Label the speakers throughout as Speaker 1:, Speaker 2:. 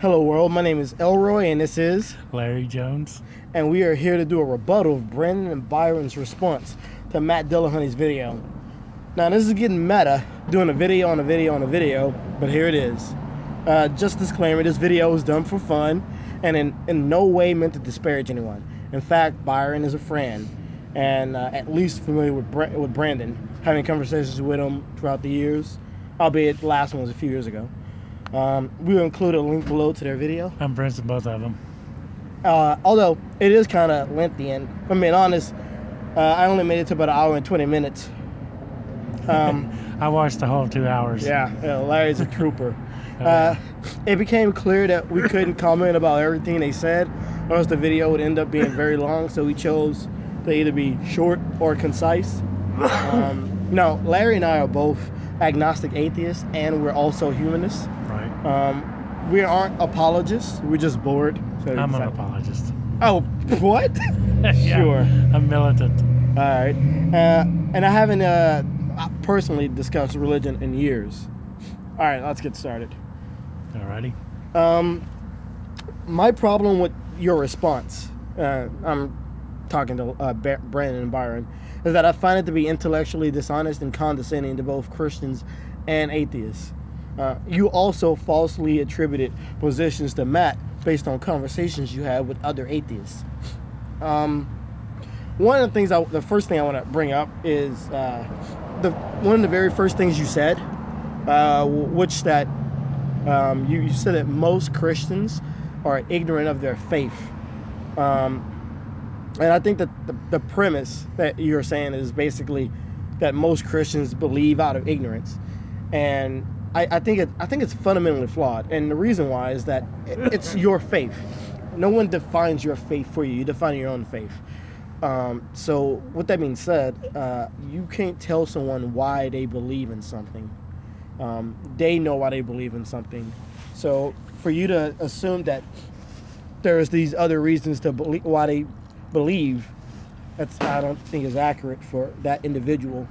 Speaker 1: Hello world, my name is Elroy and this is
Speaker 2: Larry Jones.
Speaker 1: and we are here to do a rebuttal of Brandon and Byron's response to Matt Dillahunty's video. Now this is getting meta, doing a video on a video on a video, but here it is. Just disclaimer, this video was done for fun and in no way meant to disparage anyone. In fact, Byron is a friend and at least familiar with Brandon, having conversations with him throughout the years, albeit the last one was a few years ago. We will include a link below to their video.
Speaker 2: I'm friends with both of them.
Speaker 1: Although it is kind of lengthy, and if I'm being honest, I only made it to about an hour and 20 minutes.
Speaker 2: I watched the whole 2 hours.
Speaker 1: Yeah, Larry's a trooper. It became clear that we couldn't comment about everything they said, or else the video would end up being very long, so we chose to either be short or concise. No, Larry and I are both agnostic atheists, and we're also humanists.
Speaker 2: Right.
Speaker 1: We aren't apologists. We're just bored. So
Speaker 2: I'm an apologist.
Speaker 1: Oh, what?
Speaker 2: Yeah,
Speaker 1: Sure.
Speaker 2: I'm militant.
Speaker 1: All right. And I haven't personally discussed religion in years. All right, let's get started.
Speaker 2: Alrighty.
Speaker 1: My problem with your response, I'm talking to Brandon and Byron, is that I find it to be intellectually dishonest and condescending to both Christians and atheists. You also falsely attributed positions to Matt based on conversations you had with other atheists. One of the things, the first thing I want to bring up is one of the very first things you said, which that you said that most Christians are ignorant of their faith. And I think that the premise that you're saying is basically that most Christians believe out of ignorance, and I think it's fundamentally flawed. And the reason why is that it's your faith. No one defines your faith for you. You define your own faith. So with that being said, you can't tell someone why they believe in something. They know why they believe in something. So for you to assume that there's these other reasons to believe why they believe, I don't think is accurate for that individual.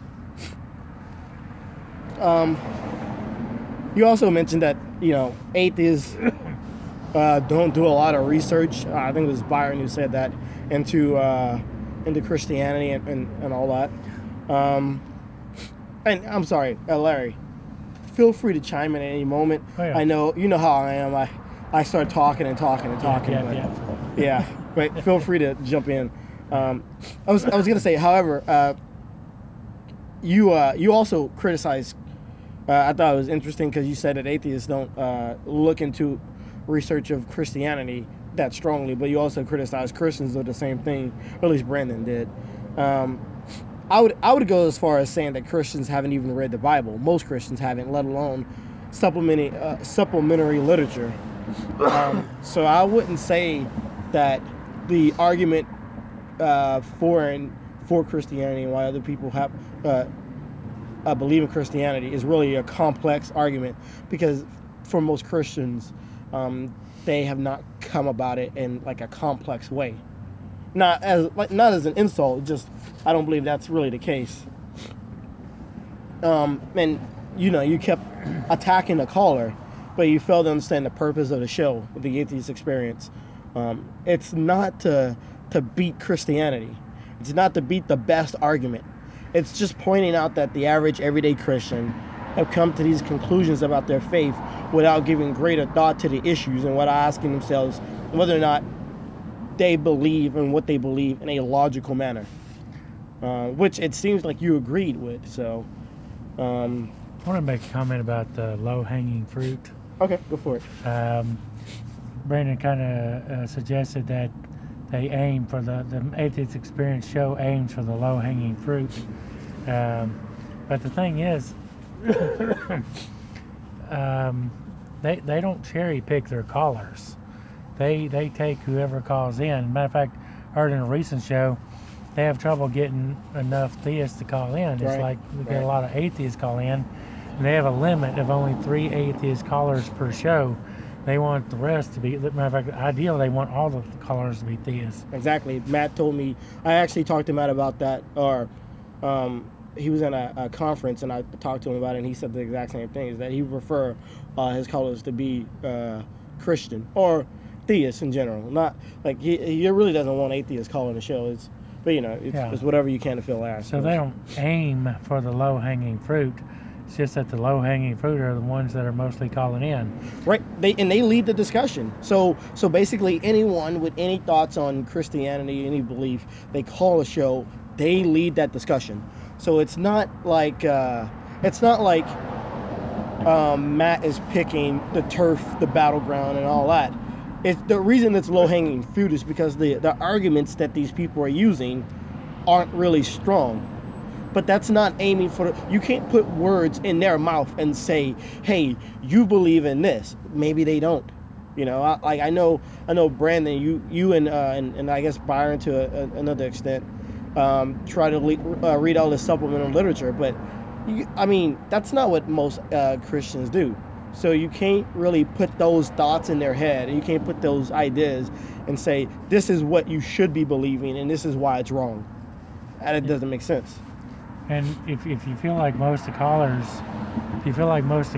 Speaker 1: You also mentioned that atheists don't do a lot of research. I think it was Byron who said that into Christianity and all that. And I'm sorry, Larry. Feel free to chime in at any moment.
Speaker 2: Oh, yeah.
Speaker 1: I know you know how I am. I start talking and talking and talking. Yeah. But feel free to jump in. I was gonna say, however, you also criticized. I thought it was interesting because you said that atheists don't look into research of Christianity that strongly, but you also criticized Christians of the same thing, or at least Brandon did. I would go as far as saying that Christians haven't even read the Bible. Most Christians haven't, let alone supplementary literature. So I wouldn't say that the argument for Christianity and why other people have believe in Christianity is really a complex argument, because for most Christians, they have not come about it in like a complex way. Not as an insult, just I don't believe that's really the case. And you kept attacking the caller, but you failed to understand the purpose of the show, the Atheist Experience. It's not to beat Christianity. It's not to beat the best argument. It's just pointing out that the average everyday Christian have come to these conclusions about their faith without giving greater thought to the issues and without asking themselves whether or not they believe in what they believe in a logical manner, which it seems like you agreed with. So
Speaker 2: I want to make a comment about the low-hanging fruit.
Speaker 1: Okay, go for it.
Speaker 2: Brandon kind of suggested that they aim for the Atheist Experience show aims for the low-hanging fruit. But the thing is, they don't cherry pick their callers. They take whoever calls in. Matter of fact, I heard in a recent show, they have trouble getting enough theists to call in. It's
Speaker 1: Right.
Speaker 2: like we get a lot of atheists call in, and they have a limit of only 3 atheist callers per show. They want the rest to be, matter of fact, ideally they want all the callers to be theists.
Speaker 1: Exactly. Matt told me, I actually talked to Matt about that, or he was in a conference and I talked to him about it, and he said the exact same thing, is that he would prefer his callers to be Christian or theist in general. Not like he really doesn't want atheists calling the show. But it's whatever you can to fill ass.
Speaker 2: So they don't aim for the low-hanging fruit. It's just that the low-hanging fruit are the ones that are mostly calling in.
Speaker 1: Right. They lead the discussion. So basically, anyone with any thoughts on Christianity, any belief, they call a show. They lead that discussion. So it's not like Matt is picking the turf, the battleground, and all that. It's the reason it's low-hanging fruit is because the arguments that these people are using aren't really strong. But that's not aiming for you can't put words in their mouth and say, hey, you believe in this. Maybe they don't. I know Brandon, you and I guess Byron to another extent try to read all this supplemental literature, but that's not what most Christians do. So you can't really put those thoughts in their head, and you can't put those ideas and say this is what you should be believing and this is why it's wrong. And it doesn't make sense.
Speaker 2: And if you feel like most of the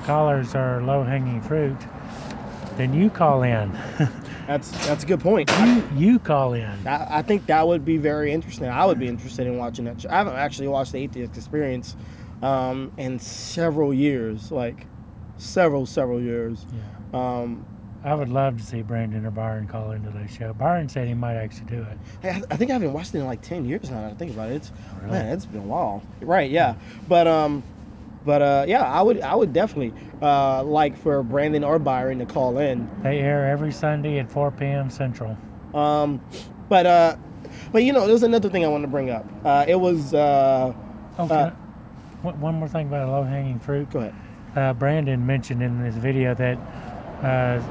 Speaker 2: callers, are low-hanging fruit, then you call in.
Speaker 1: That's a good point.
Speaker 2: You call in.
Speaker 1: I think that would be very interesting. I would be interested in watching that show. I haven't actually watched the Atheist Experience in several years, like several years.
Speaker 2: Yeah. I would love to see Brandon or Byron call into the show. Byron said he might actually do it.
Speaker 1: I think I haven't watched it in like 10 years now. I think about it.
Speaker 2: Really?
Speaker 1: Man, it's been a while. Right? Yeah. But yeah, I would definitely like for Brandon or Byron to call in.
Speaker 2: They air every Sunday at 4 p.m. Central.
Speaker 1: But there's another thing I want to bring up. It was.
Speaker 2: One more thing about low-hanging fruit.
Speaker 1: Go ahead.
Speaker 2: Brandon mentioned in this video that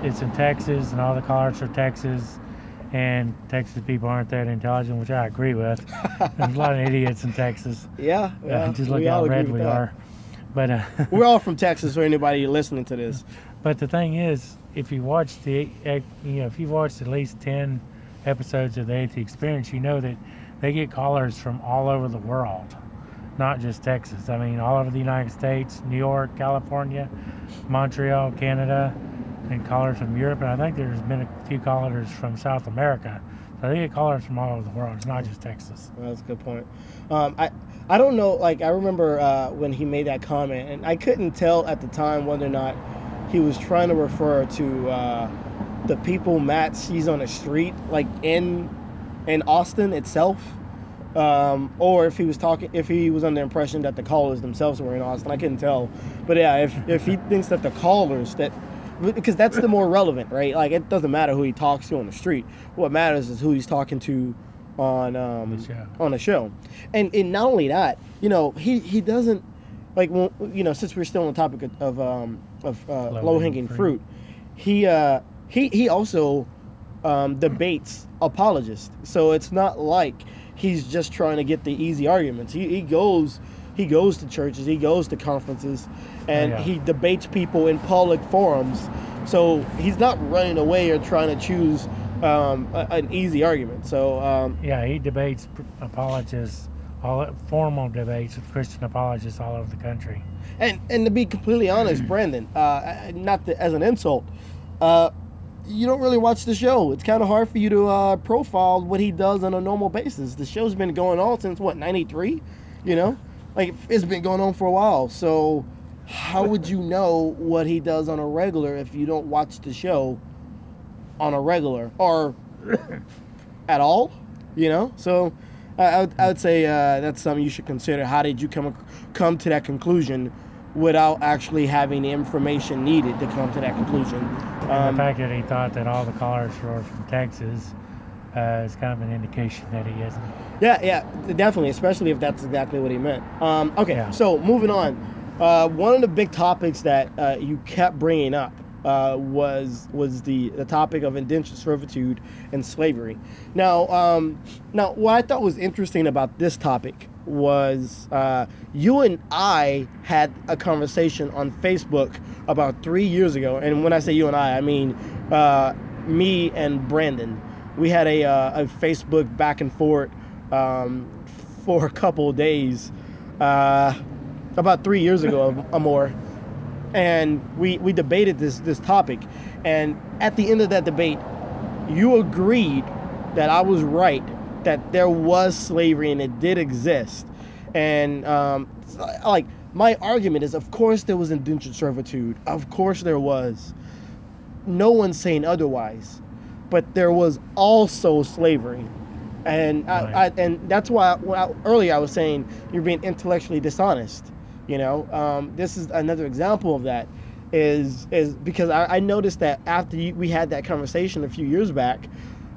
Speaker 2: it's in Texas and all the callers are Texas, and Texas people aren't that intelligent, which I agree with. There's a lot of idiots in Texas.
Speaker 1: Yeah.
Speaker 2: Just look how red we are. But
Speaker 1: we're all from Texas for anybody listening to this.
Speaker 2: But the thing is, if you watch if you watched at least 10 episodes of the Atheist Experience, you know that they get callers from all over the world, not just Texas. I mean, all over the United States, New York, California, Montreal, Canada, and callers from Europe. And I think there's been a few callers from South America. So they get callers from all over the world. It's not just Texas.
Speaker 1: Well, that's a good point. I don't know. Like I remember when he made that comment, and I couldn't tell at the time whether or not he was trying to refer to the people Matt sees on the street, like in Austin itself, or if he was under the impression that the callers themselves were in Austin. I couldn't tell. But yeah, if he thinks that the callers because that's the more relevant, right? Like it doesn't matter who he talks to on the street. What matters is who he's talking to on the show. And not only that, he doesn't like since we're still on the topic of low-hanging fruit, he also debates apologists. So it's not like he's just trying to get the easy arguments. He goes to churches, he goes to conferences, and he debates people in public forums. So he's not running away or trying to choose an easy argument. So
Speaker 2: he debates apologists, formal debates with Christian apologists all over the country.
Speaker 1: And to be completely honest, Brandon, not as an insult, you don't really watch the show. It's kind of hard for you to profile what he does on a normal basis. The show's been going on since what, 93? Like it's been going on for a while. So how would you know what he does on a regular if you don't watch the show on a regular or at all? So I would say that's something you should consider. How did you come to that conclusion without actually having the information needed to come to that conclusion?
Speaker 2: And the fact that he thought that all the callers were from Texas is kind of an indication that he isn't.
Speaker 1: Yeah, definitely, especially if that's exactly what he meant. So moving on. One of the big topics that you kept bringing up was the topic of indentured servitude and slavery. Now, what I thought was interesting about this topic was you and I had a conversation on Facebook about 3 years ago, and when I say you and I mean me and Brandon. We had a Facebook back and forth for a couple of days about 3 years ago or more. and we debated this topic, and at the end of that debate, you agreed that I was right, that there was slavery and it did exist. And like, my argument is, of course there was indentured servitude, of course there was, no one's saying otherwise, but there was also slavery. And
Speaker 2: Right.
Speaker 1: and that's why earlier I was saying you're being intellectually dishonest. This is another example of that. Is because I noticed that after we had that conversation a few years back,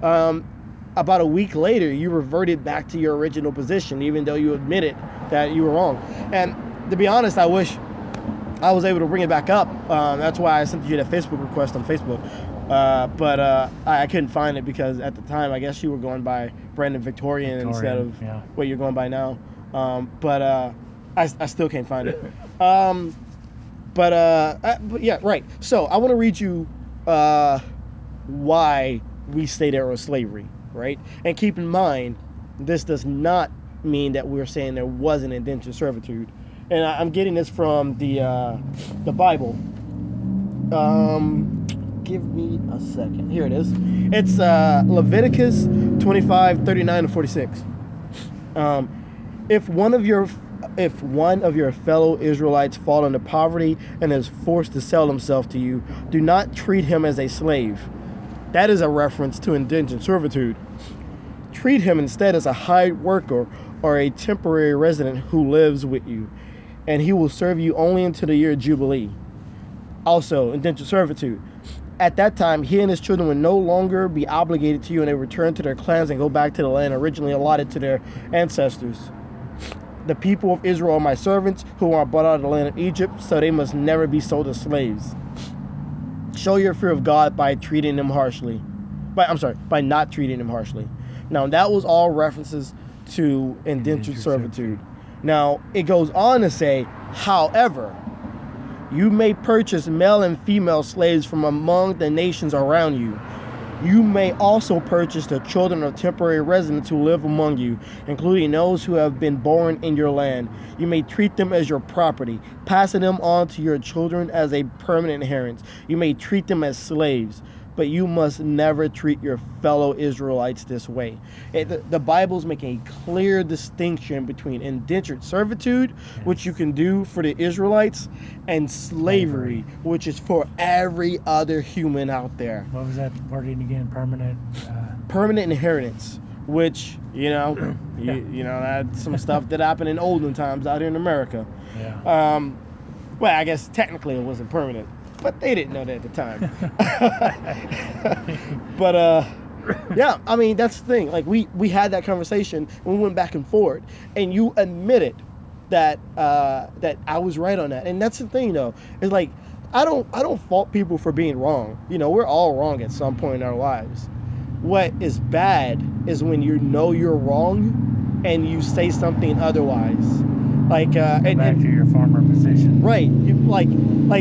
Speaker 1: about a week later you reverted back to your original position, even though you admitted that you were wrong. And to be honest, I wish I was able to bring it back up. That's why I sent you that Facebook request on Facebook. But I couldn't find it because at the time I guess you were going by Brandon Victorian instead of what you're going by now. But I still can't find it. But yeah, right. So I want to read you why we say there was slavery, right? And keep in mind, this does not mean that we're saying there wasn't indentured servitude. And I'm getting this from the Bible. Give me a second. Here it is. It's Leviticus 25:39-46. If one of your fellow Israelites fall into poverty and is forced to sell himself to you, do not treat him as a slave. That is a reference to indentured servitude. Treat him instead as a hired worker or a temporary resident who lives with you, and he will serve you only until the year of Jubilee. Also, indentured servitude. At that time, he and his children will no longer be obligated to you, and they return to their clans and go back to the land originally allotted to their ancestors. The people of Israel are my servants, who are brought out of the land of Egypt, so they must never be sold as slaves. Show your fear of God by treating them harshly. By not treating them harshly. Now, that was all references to indentured servitude. Now, it goes on to say, however, you may purchase male and female slaves from among the nations around you. You may also purchase the children of temporary residents who live among you, including those who have been born in your land. You may treat them as your property, passing them on to your children as a permanent inheritance. You may treat them as slaves, but you must never treat your fellow Israelites this way. The Bible's making a clear distinction between indentured servitude, which you can do for the Israelites, and slavery, which is for every other human out there.
Speaker 2: What was that wording again? Permanent?
Speaker 1: Permanent inheritance, which, that's some stuff that happened in olden times out here in America.
Speaker 2: Yeah.
Speaker 1: Well, I guess technically it wasn't permanent, but they didn't know that at the time. But yeah, I mean, that's the thing. Like, we had that conversation, we went back and forth, and you admitted that that I was right on that. And that's the thing, though. It's like, I don't fault people for being wrong. We're all wrong at some point in our lives. What is bad is when you know you're wrong and you say something otherwise. Like
Speaker 2: back to your former position.
Speaker 1: Right. Like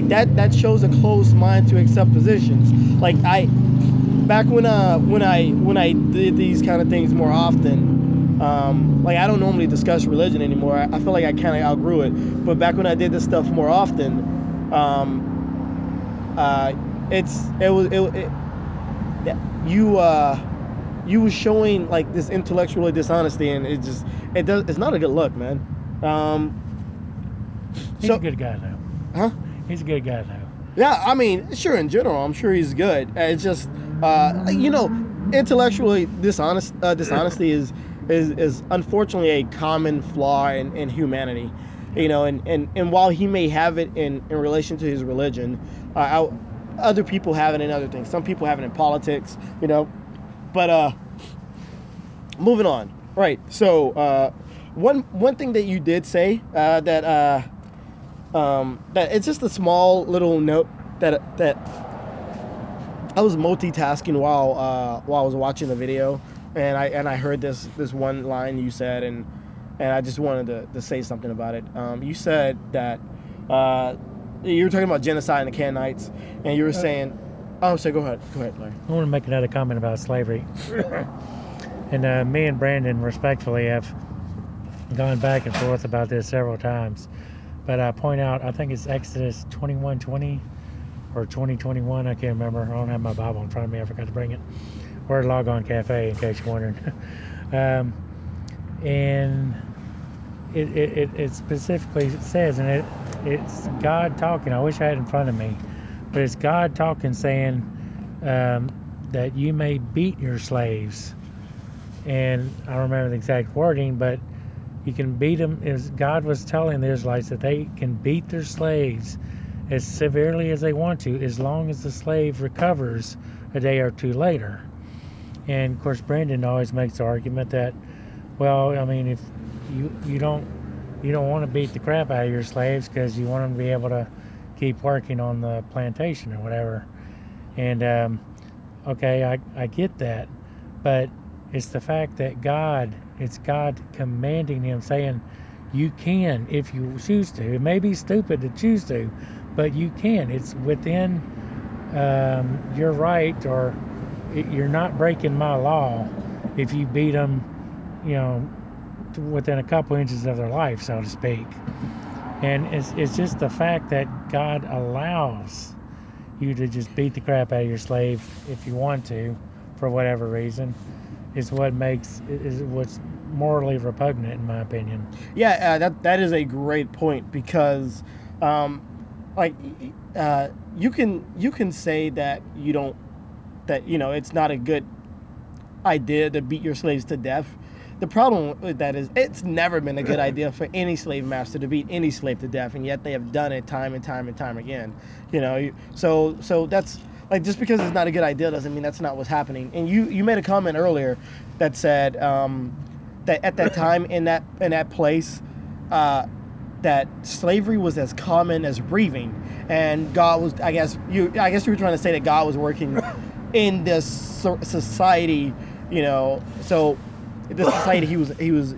Speaker 1: that shows a closed mind to accept positions. Like back when I did these kind of things more often, like, I don't normally discuss religion anymore. I feel like I kind of outgrew it. But back when I did this stuff more often, you was showing like this intellectual dishonesty, and it's not a good look, man.
Speaker 2: He's a good guy though.
Speaker 1: Huh?
Speaker 2: He's a good guy though.
Speaker 1: Yeah, I mean, sure, in general, I'm sure he's good. It's just, intellectually dishonesty is unfortunately a common flaw in humanity. And while he may have it in relation to his religion, other people have it in other things. Some people have it in politics, But moving on, right? So one thing that you did say that it's just a small little note that I was multitasking while I was watching the video, and I heard this one line you said, and I just wanted to say something about it. You said that you were talking about genocide and the Canaanites, and you were saying, oh, so go ahead, Larry.
Speaker 2: I want to make another comment about slavery. And me and Brandon respectfully have gone back and forth about this several times. But I point out, I think it's Exodus 21:20 or 20:21. I can't remember. I don't have my Bible in front of me. I forgot to bring it. We're at Log On Cafe, in case you're wondering. And it specifically says, and it's God talking. I wish I had it in front of me, but it's God talking, saying that you may beat your slaves. And I don't remember the exact wording, but you can beat them. As God was telling the Israelites that they can beat their slaves as severely as they want to, as long as the slave recovers a day or two later. And of course, Brandon always makes the argument that, well, I mean, if you don't want to beat the crap out of your slaves because you want them to be able to keep working on the plantation or whatever. And okay, I get that, but it's the fact that it's God commanding him, saying, you can if you choose to. It may be stupid to choose to, but you can. It's within your right, or you're not breaking my law if you beat them, within a couple inches of their life, so to speak. And it's just the fact that God allows you to just beat the crap out of your slave if you want to, for whatever reason, is what's morally repugnant, in my opinion.
Speaker 1: Yeah, that is a great point, because you can say that it's not a good idea to beat your slaves to death. The problem with that is it's never been a good idea for any slave master to beat any slave to death, and yet they have done it time and time and time again. So that's like, just because it's not a good idea doesn't mean that's not what's happening. And you made a comment earlier that said that at that time in that place, that slavery was as common as breathing, and God was, I guess you were trying to say that God was working in this society, so the society he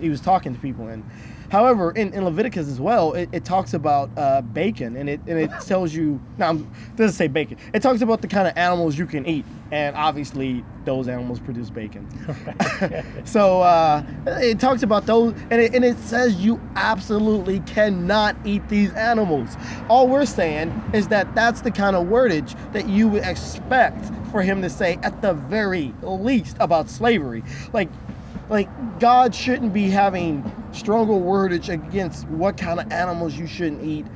Speaker 1: was talking to people in. However, in Leviticus as well, it talks about bacon, and it tells you, it doesn't say bacon. It talks about the kind of animals you can eat, and obviously those animals produce bacon. So it talks about those, and it says you absolutely cannot eat these animals. All we're saying is that that's the kind of wordage that you would expect for him to say at the very least about slavery. Like God shouldn't be having stronger wordage against what kind of animals you shouldn't eat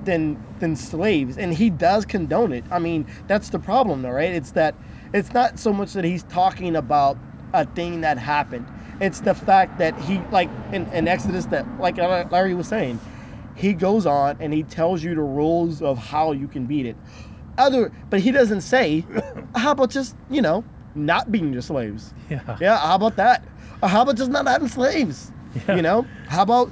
Speaker 1: than slaves, and he does condone it. I mean, that's the problem, though, right? It's that it's not so much that he's talking about a thing that happened. It's the fact that he, like in Exodus, that, like Larry was saying, he goes on and he tells you the rules of how you can beat it. But he doesn't say, how about just not beating your slaves? Yeah. How about that? Or how about just not having slaves? Yeah. How about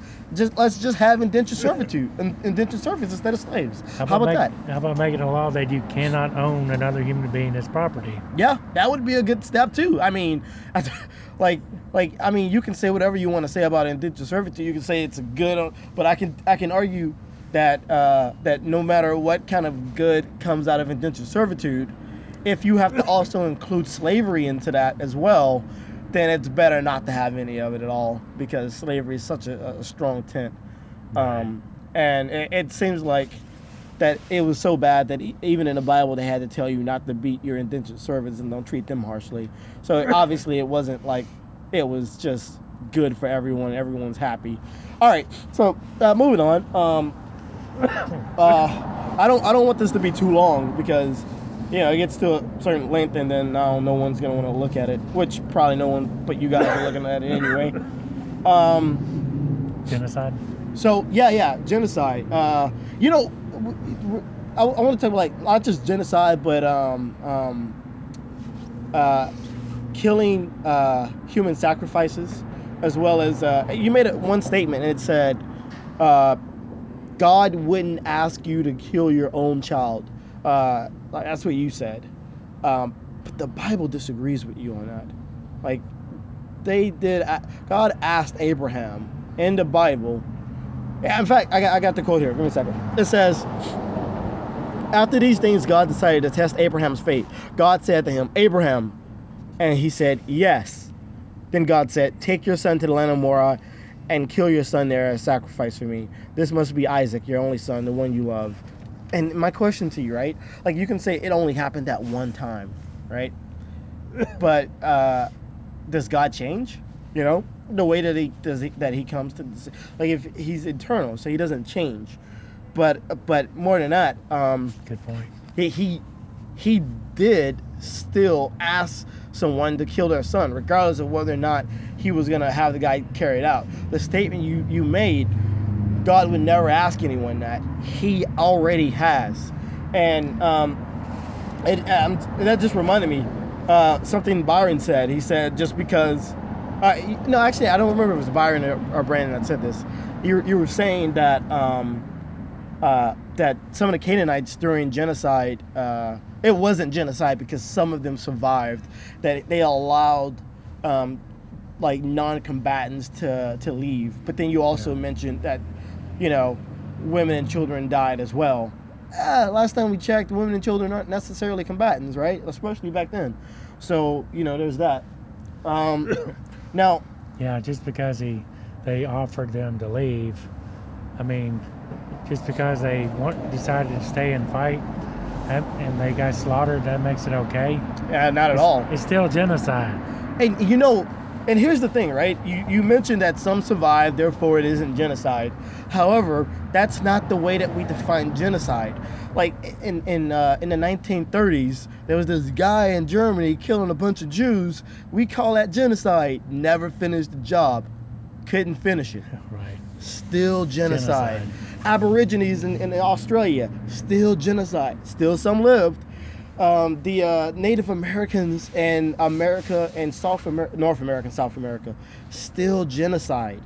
Speaker 1: let's just have indentured servitude and indentured servants instead of slaves? How about that?
Speaker 2: How about making a law that you cannot own another human being as property?
Speaker 1: Yeah, that would be a good step too. I mean, you can say whatever you want to say about indentured servitude. You can say it's a good, but I can argue that that no matter what kind of good comes out of indentured servitude, if you have to also include slavery into that as well, then it's better not to have any of it at all, because slavery is such a strong tent. And it seems like that it was so bad that even in the Bible they had to tell you not to beat your indentured servants and don't treat them harshly. So obviously it wasn't like it was just good for everyone. Everyone's happy. All right, so moving on. I don't want this to be too long, because it gets to a certain length and then now no one's gonna want to look at it, which probably no one but you guys are looking at it anyway.
Speaker 2: Genocide.
Speaker 1: So yeah, genocide. I want to talk like not just genocide, but killing human sacrifices, as well as you made one statement, and it said God wouldn't ask you to kill your own child. That's what you said. But the Bible disagrees with you on that. Like, they did. God asked Abraham in the Bible. In fact, I got the quote here. Give me a second. It says, after these things, God decided to test Abraham's faith. God said to him, Abraham, and he said, yes. Then God said, take your son to the land of Moriah and kill your son there as sacrifice for me. This must be Isaac, your only son, the one you love. And my question to you, right? Like, you can say it only happened that one time, right? But does God change? You know, the way that he comes to, like, if he's eternal, so he doesn't change. But more than that,
Speaker 2: Good point.
Speaker 1: he did still ask someone to kill their son, regardless of whether or not he was gonna have the guy carried out. The statement you made, God would never ask anyone that. He already has, and that just reminded me something Byron said. He said just because. No, actually, I don't remember if it was Byron or Brandon that said this. You were saying that that some of the Canaanites during genocide, it wasn't genocide because some of them survived. That they allowed like non-combatants to leave. But then you also mentioned that, you know, women and children died as well. Last time we checked, women and children aren't necessarily combatants, right? Especially back then. So, you know, there's that. Now,
Speaker 2: Yeah, just because they offered them to leave, I mean, just because they decided to stay and fight, and they got slaughtered, that makes it okay?
Speaker 1: not at all.
Speaker 2: It's still genocide.
Speaker 1: And you know, and here's the thing, right? You mentioned that some survived, therefore it isn't genocide. However, that's not the way that we define genocide. Like in the 1930s, there was this guy in Germany killing a bunch of Jews. We call that genocide. Never finished the job. Couldn't finish it.
Speaker 2: Right.
Speaker 1: Still genocide. Aborigines in Australia, still genocide. Still some lived. The Native Americans in America and North America and South America, still genocide.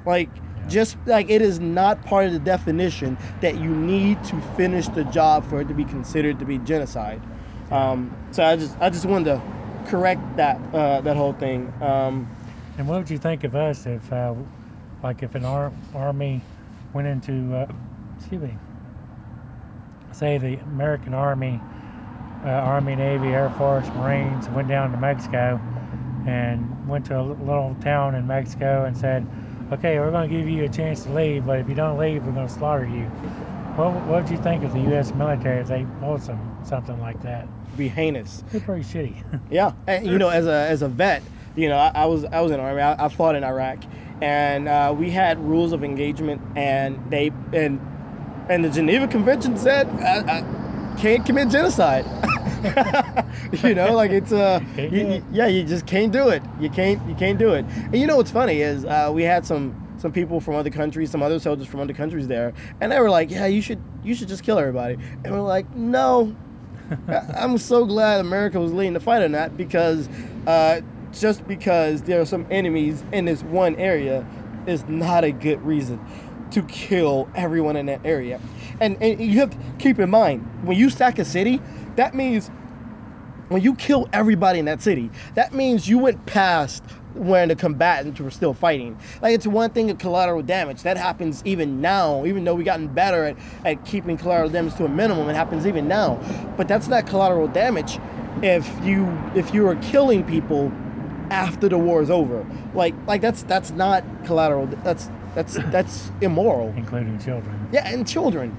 Speaker 1: Like, just like it is not part of the definition that you need to finish the job for it to be considered to be genocide. So I just wanted to correct that whole thing.
Speaker 2: And what would you think of us if, like, if an army went into, say the American Army, Army, Navy, Air Force, Marines went down to Mexico and went to a little town in Mexico and said, okay, we're going to give you a chance to leave, but if you don't leave, we're going to slaughter you. What would you think of the U.S. military if they pulled something like that?
Speaker 1: Be heinous.
Speaker 2: They're pretty shitty.
Speaker 1: Yeah, and, you know, as a vet, you know, I was in the Army. I fought in Iraq, and we had rules of engagement, and the Geneva Convention said can't commit genocide. You know, like it's you just can't do it. You can't do it. And you know what's funny is we had some people from other countries, some other soldiers from other countries there, and they were like, yeah, you should just kill everybody. And we're like, no. I'm so glad America was leading the fight on that, because just because there are some enemies in this one area is not a good reason to kill everyone in that area. And you have to keep in mind, when you sack a city, that means when you kill everybody in that city, that means you went past when the combatants were still fighting. Like, it's one thing of collateral damage. That happens even now, even though we've gotten better at keeping collateral damage to a minimum. It happens even now. But that's not collateral damage if you are killing people after the war is over. Like that's not collateral. That's immoral.
Speaker 2: Including children.
Speaker 1: Yeah, and children.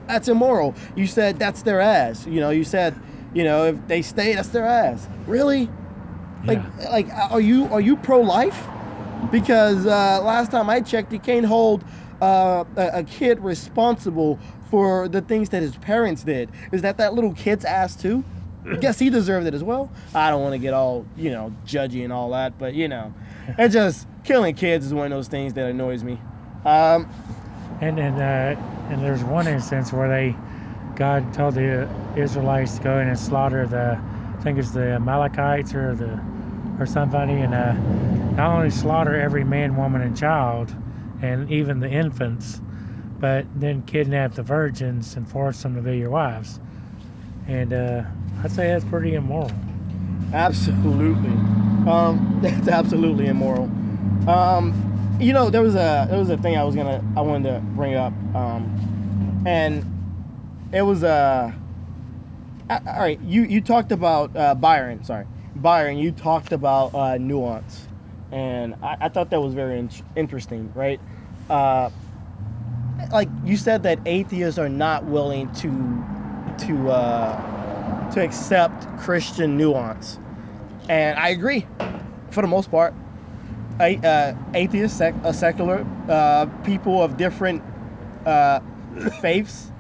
Speaker 1: That's immoral. You said that's their ass. You know, you said, you know, if they stay, that's their ass. Really? Like, are you pro-life? Because last time I checked, you can't hold a kid responsible for the things that his parents did. Is that little kid's ass too? I guess he deserved it as well. I don't want to get all, you know, judgy and all that, but, you know, it's just killing kids is one of those things that annoys me.
Speaker 2: And there's one instance where God told the Israelites to go in and slaughter I think it's the Amalekites or somebody, and not only slaughter every man, woman, and child, and even the infants, but then kidnap the virgins and force them to be your wives. And I'd say that's pretty immoral.
Speaker 1: Absolutely. That's absolutely immoral. You know, there was a thing I wanted to bring up, and it was all right. You talked about Byron. Sorry, Byron. You talked about nuance, and I thought that was very interesting, right? Like you said that atheists are not willing to accept Christian nuance, and I agree for the most part. Atheists, secular people of different faiths,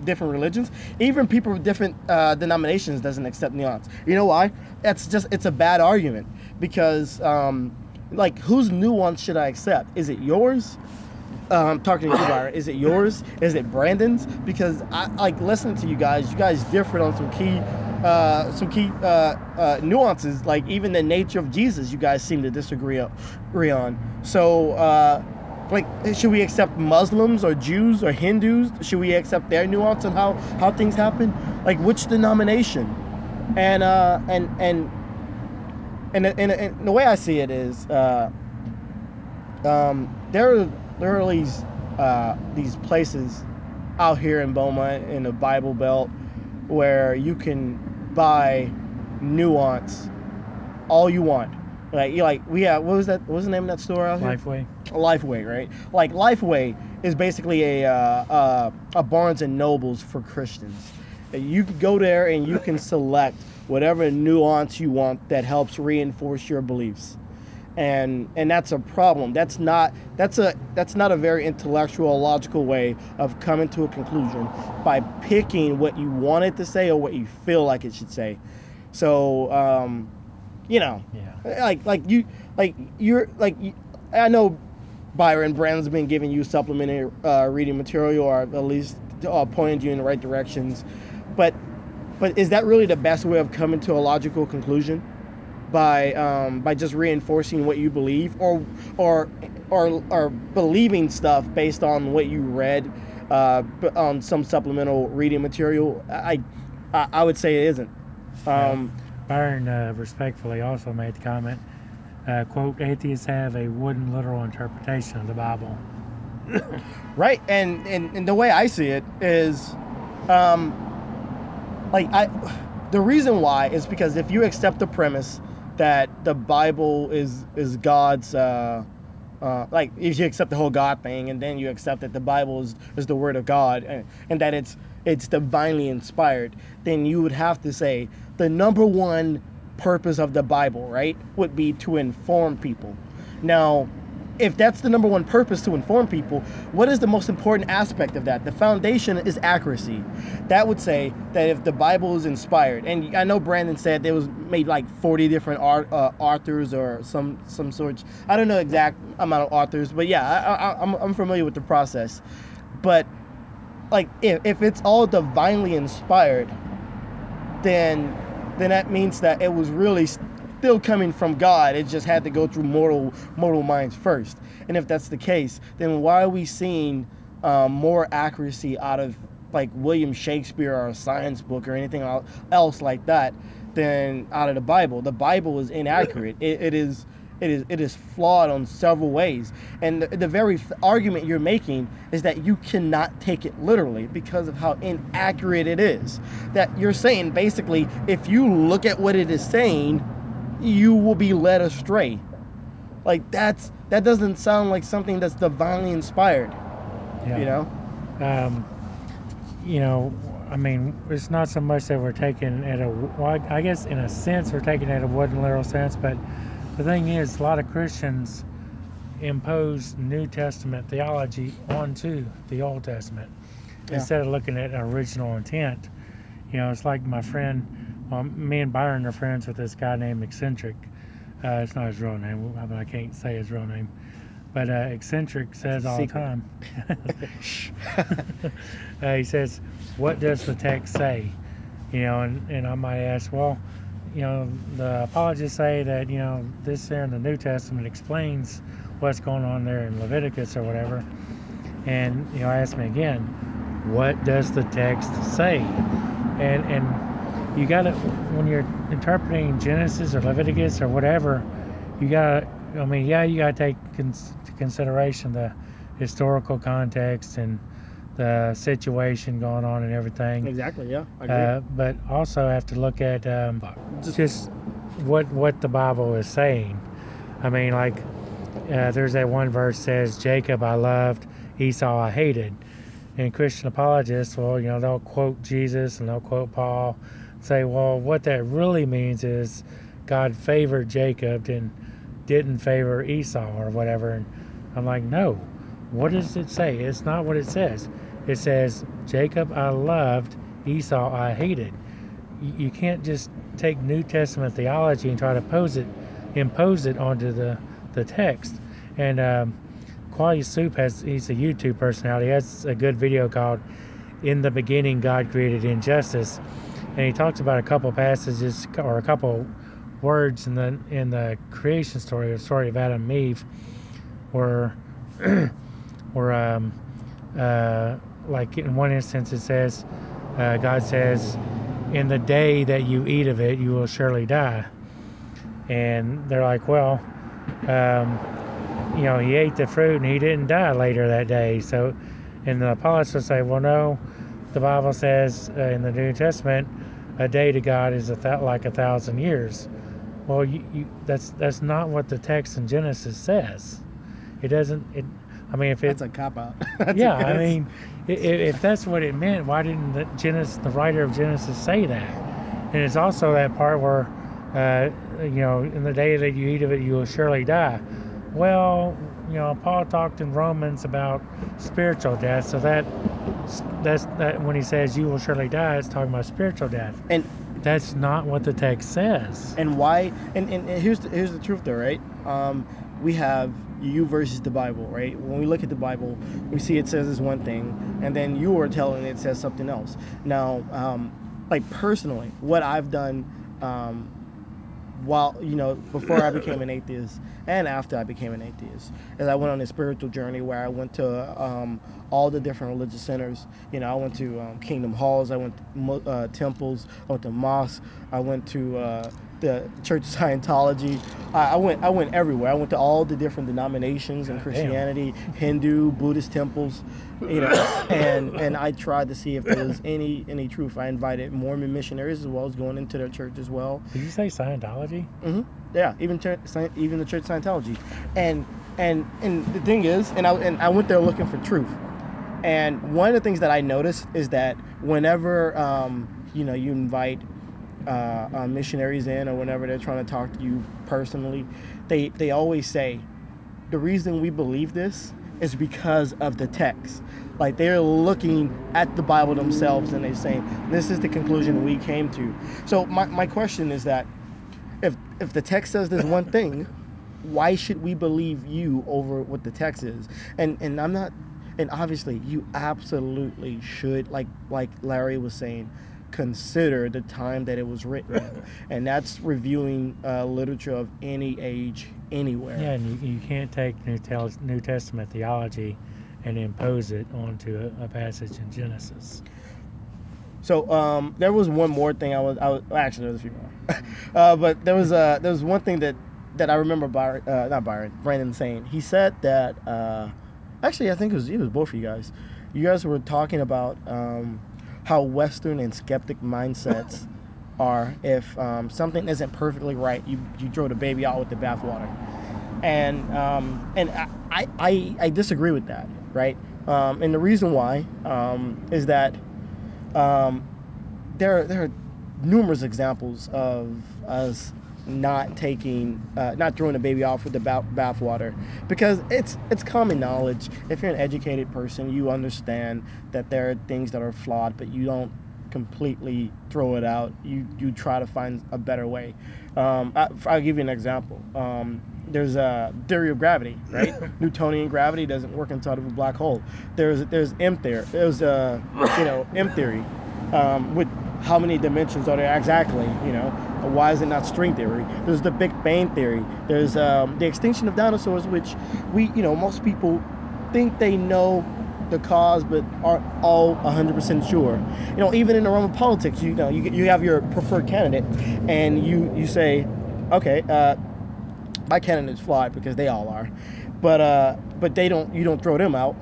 Speaker 1: different religions, even people of different denominations doesn't accept nuance. You know why? It's a bad argument because like whose nuance should I accept? Is it yours? I'm talking to you, Byron. Is it yours? Is it Brandon's? Because I like listening to you guys. You guys differ on some key nuances. Like even the nature of Jesus, you guys seem to disagree on. So, like, should we accept Muslims or Jews or Hindus? Should we accept their nuance on how things happen? Like which denomination? And the way I see it is, there are these places out here in Beaumont in the Bible Belt where you can buy nuance all you want. Like what was the name of that store out here?
Speaker 2: Lifeway.
Speaker 1: Lifeway, right? Like Lifeway is basically a Barnes and Nobles for Christians. You can go there and you can select whatever nuance you want that helps reinforce your beliefs. And that's a problem. That's not a very intellectual, logical way of coming to a conclusion by picking what you want it to say or what you feel like it should say. So, you know, I know Byron Brandon's been giving you supplementary reading material, or at least pointing you in the right directions. But is that really the best way of coming to a logical conclusion? By just reinforcing what you believe, or believing stuff based on what you read on some supplemental reading material? I would say it isn't.
Speaker 2: Byron respectfully also made the comment, quote, atheists have a wooden literal interpretation of the Bible.
Speaker 1: Right, and the way I see it is, the reason why is because if you accept the premise that the Bible is God's, like if you accept the whole God thing, and then you accept that the Bible is the Word of God, and that it's divinely inspired, then you would have to say the number one purpose of the Bible, right, would be to inform people. Now, if that's the number one purpose, to inform people, what is the most important aspect of that? The foundation is accuracy. That would say that if the Bible is inspired, and I know Brandon said there was made like 40 different authors or some sorts. I don't know exact amount of authors, but yeah, I'm familiar with the process. But like if it's all divinely inspired, then that means that it was really still coming from God. It just had to go through mortal minds first. And if that's the case, then why are we seeing more accuracy out of like William Shakespeare or a science book or anything else like that than out of the Bible? The Bible is inaccurate. It is flawed on several ways. And the very argument you're making is that you cannot take it literally because of how inaccurate it is. That you're saying basically, if you look at what it is saying, you will be led astray. Like that doesn't sound like something that's divinely inspired.
Speaker 2: Yeah. I mean, it's not so much that we're taking it I guess in a sense we're taking it at a wooden literal sense, but the thing is, a lot of Christians impose New Testament theology onto the Old Testament instead of looking at original intent. It's like my friend, me and Byron are friends with this guy named Eccentric. It's not his real name, but I can't say his real name. But Eccentric says all the time, he says, what does the text say? And I might ask, well, the apologists say that, this there in the New Testament explains what's going on there in Leviticus or whatever. And, I ask me again, what does the text say? And you got to, when you're interpreting Genesis or Leviticus or whatever, you got to, you got to take into consideration the historical context and the situation going on and everything.
Speaker 1: Exactly, yeah, I agree.
Speaker 2: But also have to look at just what the Bible is saying. I mean, like, there's that one verse says, Jacob I loved, Esau I hated. And Christian apologists, well, they'll quote Jesus and they'll quote Paul, say, well, what that really means is God favored Jacob and didn't favor Esau or whatever. And I'm like, no. What does it say? It's not what it says. It says, Jacob I loved, Esau I hated. You can't just take New Testament theology and try to impose it onto the text. And Quality Soup he's a YouTube personality. He has a good video called In the Beginning God Created Injustice. And he talks about a couple passages or a couple words in the creation story, the story of Adam and Eve, where like in one instance it says, God says, in the day that you eat of it, you will surely die. And they're like, well, he ate the fruit and he didn't die later that day. So, and the apologists will say, well, no, the Bible says in the New Testament, a day to God is like 1,000 years. Well, that's not what the text in Genesis says. It doesn't.
Speaker 1: That's a cop out.
Speaker 2: If that's what it meant, why didn't the writer of Genesis say that? And it's also that part where, in the day that you eat of it, you will surely die. Well, Paul talked in Romans about spiritual death, so that's when he says you will surely die, it's talking about spiritual death.
Speaker 1: And
Speaker 2: that's not what the text says.
Speaker 1: And why? And here's the truth, though, right? We have you versus the Bible, right? When we look at the Bible, we see it says this one thing, and then you are telling it says something else. Now, like personally, what I've done, while before I became an atheist and after I became an atheist, is I went on a spiritual journey where I went to all the different religious centers. I went to Kingdom Halls, I went to temples, I went to mosques, I went to the Church of Scientology. I went everywhere. I went to all the different denominations in Christianity, Hindu, Buddhist temples, and I tried to see if there was any truth. I invited Mormon missionaries as well as going into their church as well.
Speaker 2: Did you say Scientology?
Speaker 1: Mm-hmm. Yeah, even the Church of Scientology, and the thing is, and I went there looking for truth. And one of the things that I noticed is that whenever you invite missionaries in, or whenever they're trying to talk to you personally, they always say the reason we believe this is because of the text. Like, they're looking at the Bible themselves and they're saying this is the conclusion we came to. So my question is that if the text says this one thing, why should we believe you over what the text is? And I'm not, and obviously you absolutely should, like Larry was saying, consider the time that it was written, and that's reviewing literature of any age, anywhere.
Speaker 2: Yeah, and you can't take New Testament theology and impose it onto a passage in Genesis.
Speaker 1: So there was one more thing I was actually, there was a few more, but there was one thing that I remember Brandon saying. He said that actually I think it was both of you guys. You guys were talking about how Western and skeptic mindsets are. If something isn't perfectly right, you throw the baby out with the bathwater, and I disagree with that, right? And the reason why is that there are numerous examples of us not throwing the baby off with the bathwater, because it's common knowledge. If you're an educated person, you understand that there are things that are flawed, but you don't completely throw it out. You try to find a better way. I'll give you an example. There's a theory of gravity, right? Newtonian gravity doesn't work inside of a black hole. There's M theory. There's M theory. With how many dimensions are there exactly? Why is it not string theory? There's the Big Bang theory. There's the extinction of dinosaurs, which most people think they know the cause, but aren't all 100% sure. Even in the realm of politics, you have your preferred candidate, and you say, okay, my candidate's flawed, because they all are, but you don't throw them out.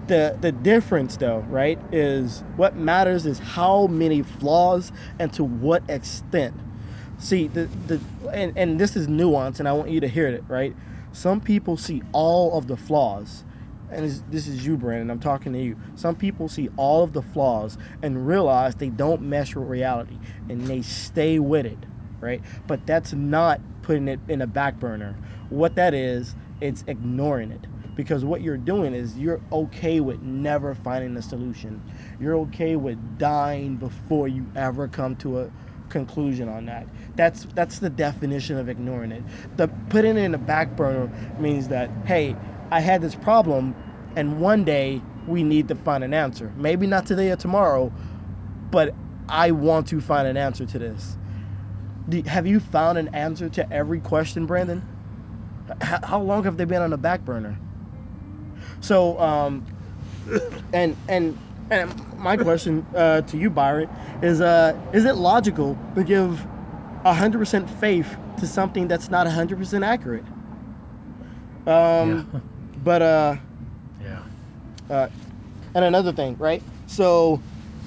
Speaker 1: The difference, though, right, is what matters is how many flaws and to what extent. See, and this is nuance, and I want you to hear it, right? Some people see all of the flaws, and this is you, Brandon. I'm talking to you. Some people see all of the flaws and realize they don't mesh with reality, and they stay with it, right? But that's not putting it in a back burner. What that is, it's ignoring it. Because what you're doing is you're okay with never finding a solution. You're okay with dying before you ever come to a conclusion on that. That's the definition of ignoring it. The putting it in the back burner means that, hey, I had this problem, and one day we need to find an answer. Maybe not today or tomorrow, but I want to find an answer to this. Have you found an answer to every question, Brandon? How long have they been on the back burner? So, and my question to you, Byron, is it logical to give 100% faith to something that's not 100% accurate?
Speaker 2: Yeah.
Speaker 1: But
Speaker 2: Yeah.
Speaker 1: and another thing, right? So,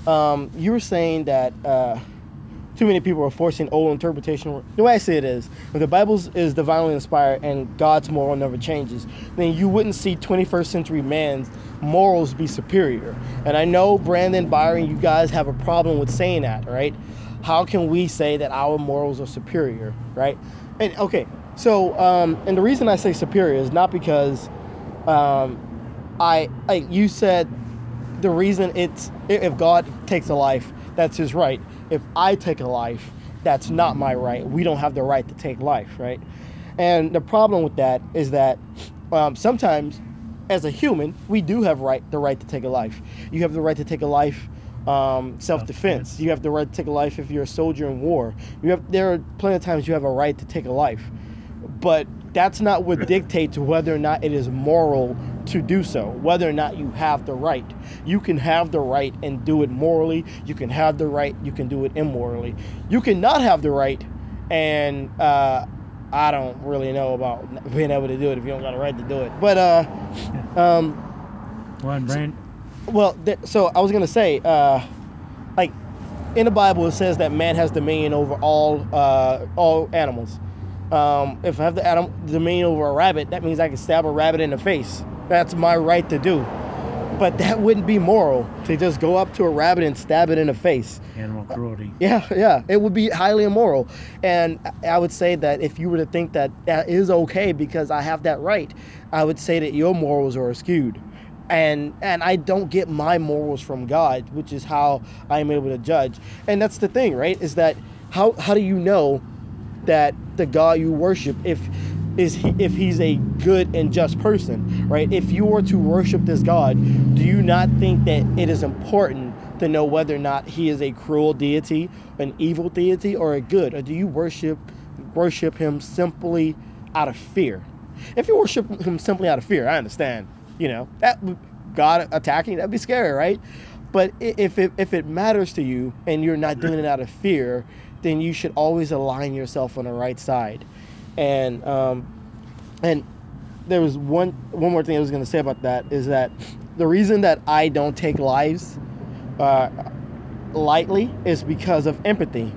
Speaker 1: you were saying that too many people are forcing old interpretation. The way I see it is, if the Bible is divinely inspired and God's moral never changes, then you wouldn't see 21st century man's morals be superior. And I know, Brandon, Byron, you guys have a problem with saying that, right? How can we say that our morals are superior, right? And okay, so and the reason I say superior is not because you said the reason it's, if God takes a life, that's his right. If I take a life, that's not my right. We don't have the right to take life, right? And the problem with that is that sometimes, as a human, we do have the right to take a life. You have the right to take a life, self-defense. You have the right to take a life if you're a soldier in war. There are plenty of times you have a right to take a life, but that's not what dictates whether or not it is moral to do so, whether or not you have the right. You can have the right and do it morally. You can have the right, you can do it immorally. You can not have the right, and I don't really know about being able to do it if you don't got a right to do it. But
Speaker 2: One, Brand.
Speaker 1: so I was gonna say, like in the Bible, it says that man has dominion over all animals. If I have the dominion over a rabbit, that means I can stab a rabbit in the face. That's my right to do. But that wouldn't be moral to just go up to a rabbit and stab it in the face.
Speaker 2: Animal cruelty.
Speaker 1: Yeah, it would be highly immoral. And I would say that if you were to think that that is okay because I have that right, I would say that your morals are skewed. And I don't get my morals from God, which is how I'm able to judge. And that's the thing, right? Is that how do you know that the God you worship, if he's a good and just person, right? If you were to worship this God, do you not think that it is important to know whether or not he is a cruel deity, an evil deity, or a good? Or do you worship him simply out of fear? If you worship him simply out of fear, I understand. That God attacking, that'd be scary, right? But if it matters to you and you're not doing it out of fear, then you should always align yourself on the right side. And there was one more thing I was going to say about that, is that the reason that I don't take lives lightly is because of empathy.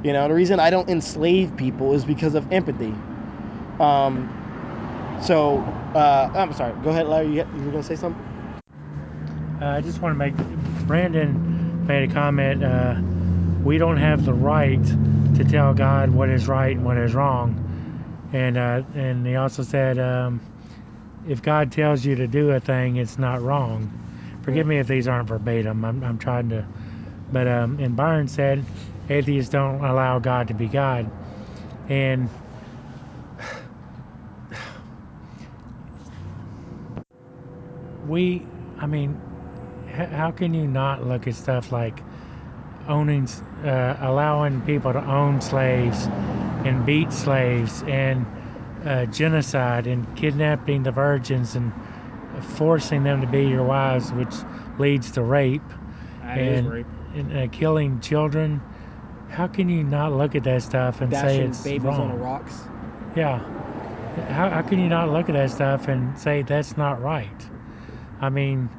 Speaker 1: The reason I don't enslave people is because of empathy. So I'm sorry. Go ahead, Larry. You were going to say something?
Speaker 2: I just want to make, Brandon made a comment, we don't have the right to tell God what is right and what is wrong. And he also said, if God tells you to do a thing, it's not wrong. Forgive me if these aren't verbatim. I'm trying to, but and Byron said, atheists don't allow God to be God. And I mean, how can you not look at stuff like allowing people to own slaves and beat slaves and genocide and kidnapping the virgins and forcing them to be your wives, which leads to rape, and killing children? How can you not look at that stuff and say it's
Speaker 1: babies
Speaker 2: wrong?
Speaker 1: on the rocks?
Speaker 2: Yeah. How can you not look at that stuff and say that's not right? I mean,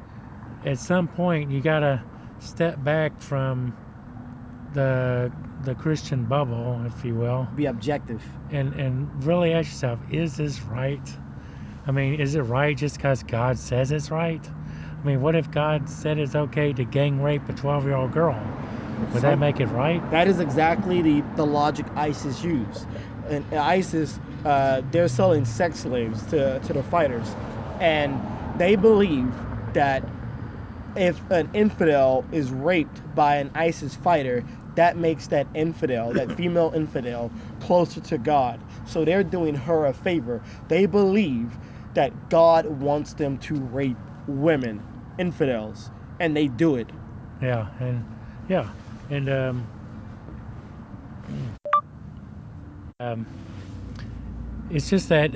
Speaker 2: at some point you gotta step back from the the Christian bubble, if you will,
Speaker 1: Be objective.
Speaker 2: and really ask yourself, is this right? I mean, is it right just because God says it's right? I mean, what if God said it's okay to gang rape a 12-year-old girl? Would that make it right?
Speaker 1: That is exactly the logic ISIS use. And ISIS, they're selling sex slaves to the fighters, and they believe that if an infidel is raped by an ISIS fighter, that makes that infidel, that female infidel, closer to God. So they're doing her a favor. They believe that God wants them to rape women, infidels, and they do it.
Speaker 2: Yeah, and it's just that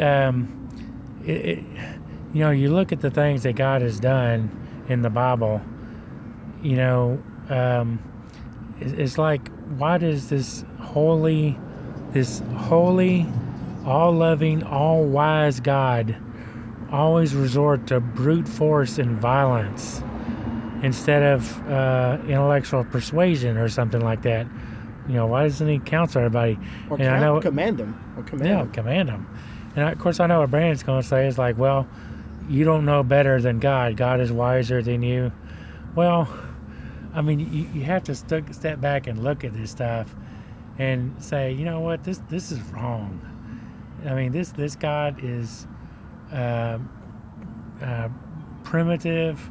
Speaker 2: you know, you look at the things that God has done in the Bible. You know, it's like, why does this holy, all-loving, all-wise God always resort to brute force and violence instead of intellectual persuasion or something like that? You know, why doesn't he counsel everybody?
Speaker 1: Or command them.
Speaker 2: Command them. And of course, I know what Brandon's going to say is like, well, you don't know better than God. God is wiser than you. Well, I mean, you have to step back and look at this stuff and say, you know what, this is wrong. I mean, this God is primitive,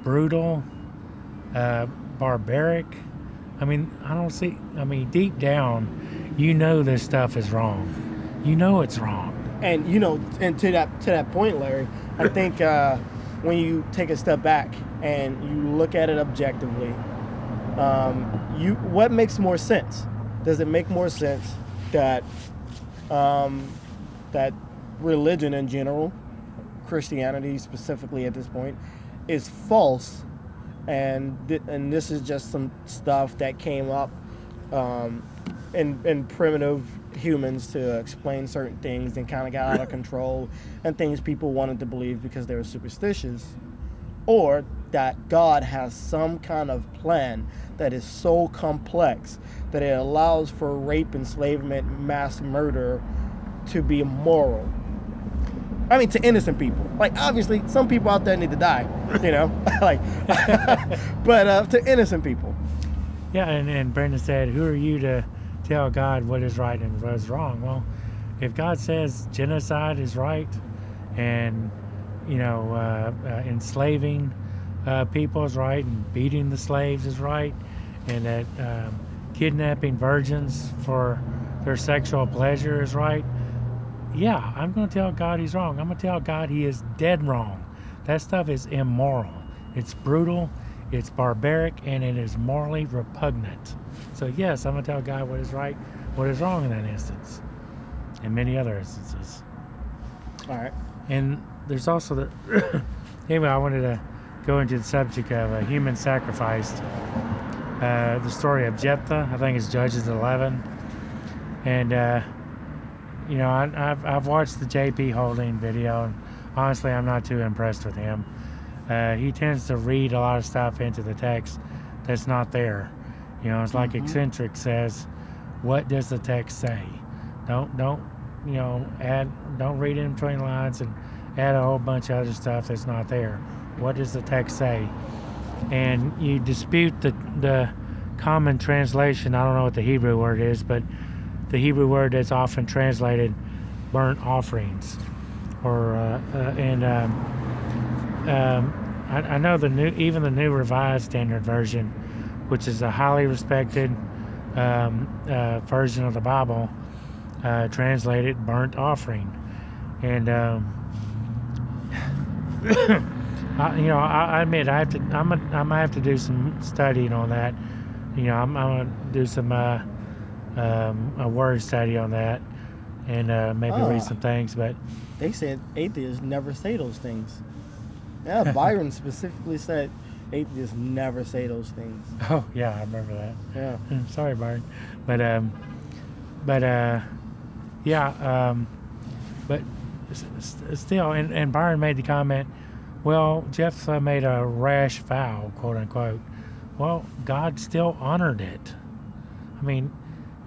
Speaker 2: brutal, barbaric. I mean, deep down, you know this stuff is wrong. You know it's wrong.
Speaker 1: And and to that point, Larry, I think when you take a step back and you look at it objectively, what makes more sense? Does it make more sense that that religion in general, Christianity specifically at this point, is false, and this is just some stuff that came up in primitive humans to explain certain things and kind of got out of control, and things people wanted to believe because they were superstitious, or that God has some kind of plan that is so complex that it allows for rape, enslavement, mass murder to be moral. I mean, to innocent people. Like, obviously, some people out there need to die, like, but to innocent people.
Speaker 2: Yeah, and Brandon said, who are you to tell God what is right and what is wrong? Well, if God says genocide is right, and enslaving people is right, and beating the slaves is right, and that kidnapping virgins for their sexual pleasure is right, yeah, I'm going to tell God he's wrong. I'm going to tell God he is dead wrong. That stuff is immoral. It's brutal, it's barbaric, and it is morally repugnant. So yes, I'm going to tell God what is right, what is wrong in that instance, and many other instances.
Speaker 1: All right.
Speaker 2: And there's also the anyway, I wanted to go into the subject of a human sacrifice. The story of Jephthah, I think it's Judges 11, and I've watched the J.P. Holding video, and honestly, I'm not too impressed with him. He tends to read a lot of stuff into the text that's not there. It's like Eccentric says, "What does the text say?" Don't don't read in between lines and add a whole bunch of other stuff that's not there. What does the text say? And you dispute the common translation. I don't know what the Hebrew word is, but the Hebrew word that's often translated burnt offerings, or I know even the New Revised Standard Version, which is a highly respected version of the Bible, translated burnt offering, and I admit I'm gonna have to do some studying on that. I'm gonna do some a word study on that, and maybe read some things. But
Speaker 1: they said atheists never say those things. Yeah, Byron specifically said atheists never say those things.
Speaker 2: Oh yeah, I remember that.
Speaker 1: Yeah.
Speaker 2: Sorry, Byron, but but still, and Byron made the comment, well, Jephthah made a rash vow, quote unquote. Well, God still honored it. I mean,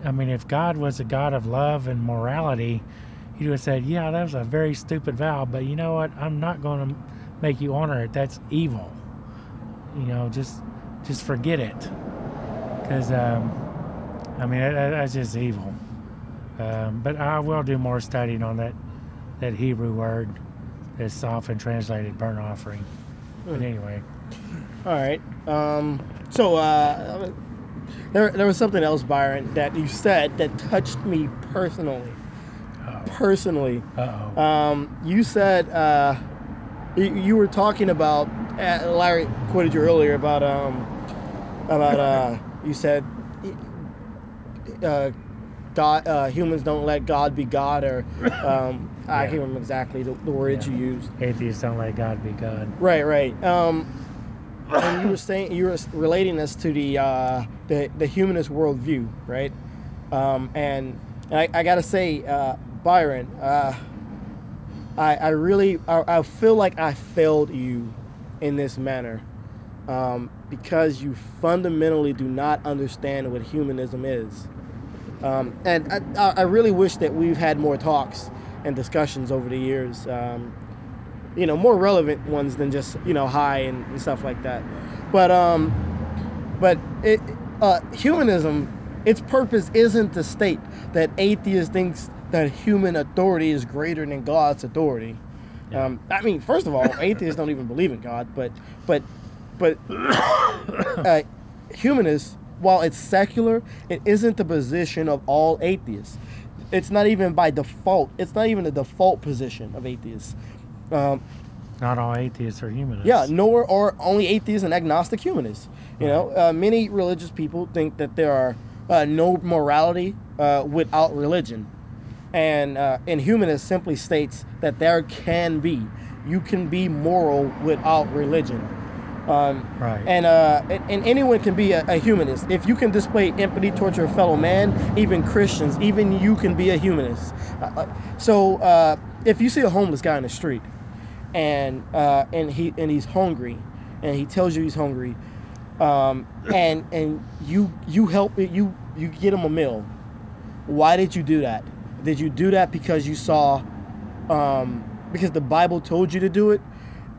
Speaker 2: I mean, if God was a God of love and morality, he would have said, yeah, that was a very stupid vow, but you know what? I'm not going to make you honor it. That's evil. You know, just forget it. Because, I mean, that's just evil. But I will do more studying on that Hebrew word that's often translated burnt offering. But anyway.
Speaker 1: All right. There was something else, Byron, that you said that touched me personally. Personally. You said you were talking about Larry quoted you earlier about you said God, humans don't let God be God, or I can't remember exactly the words you used.
Speaker 2: Atheists don't let God be God.
Speaker 1: Right. And you were relating this to the humanist worldview, right? And I gotta say, Byron, I feel like I failed you in this manner, because you fundamentally do not understand what humanism is. And I really wish that we've had more talks and discussions over the years, more relevant ones than just, hi and stuff like that. But humanism, its purpose isn't to state that atheists thinks that human authority is greater than God's authority. I mean, first of all, atheists don't even believe in God, but humanists, while it's secular, it isn't the position of all atheists. It's not even by default. It's not even the default position of atheists.
Speaker 2: Not all atheists are humanists.
Speaker 1: Yeah, nor are only atheists and agnostic humanists. Many religious people think that there are no morality without religion, and humanist simply states that there can be. You can be moral without religion.
Speaker 2: Right.
Speaker 1: And anyone can be a humanist. If you can display empathy towards your fellow man, even Christians, even you can be a humanist. So if you see a homeless guy in the street, and he's hungry, and he tells you he's hungry, and you help it, you get him a meal. Why did you do that? Did you do that because you saw, because the Bible told you to do it,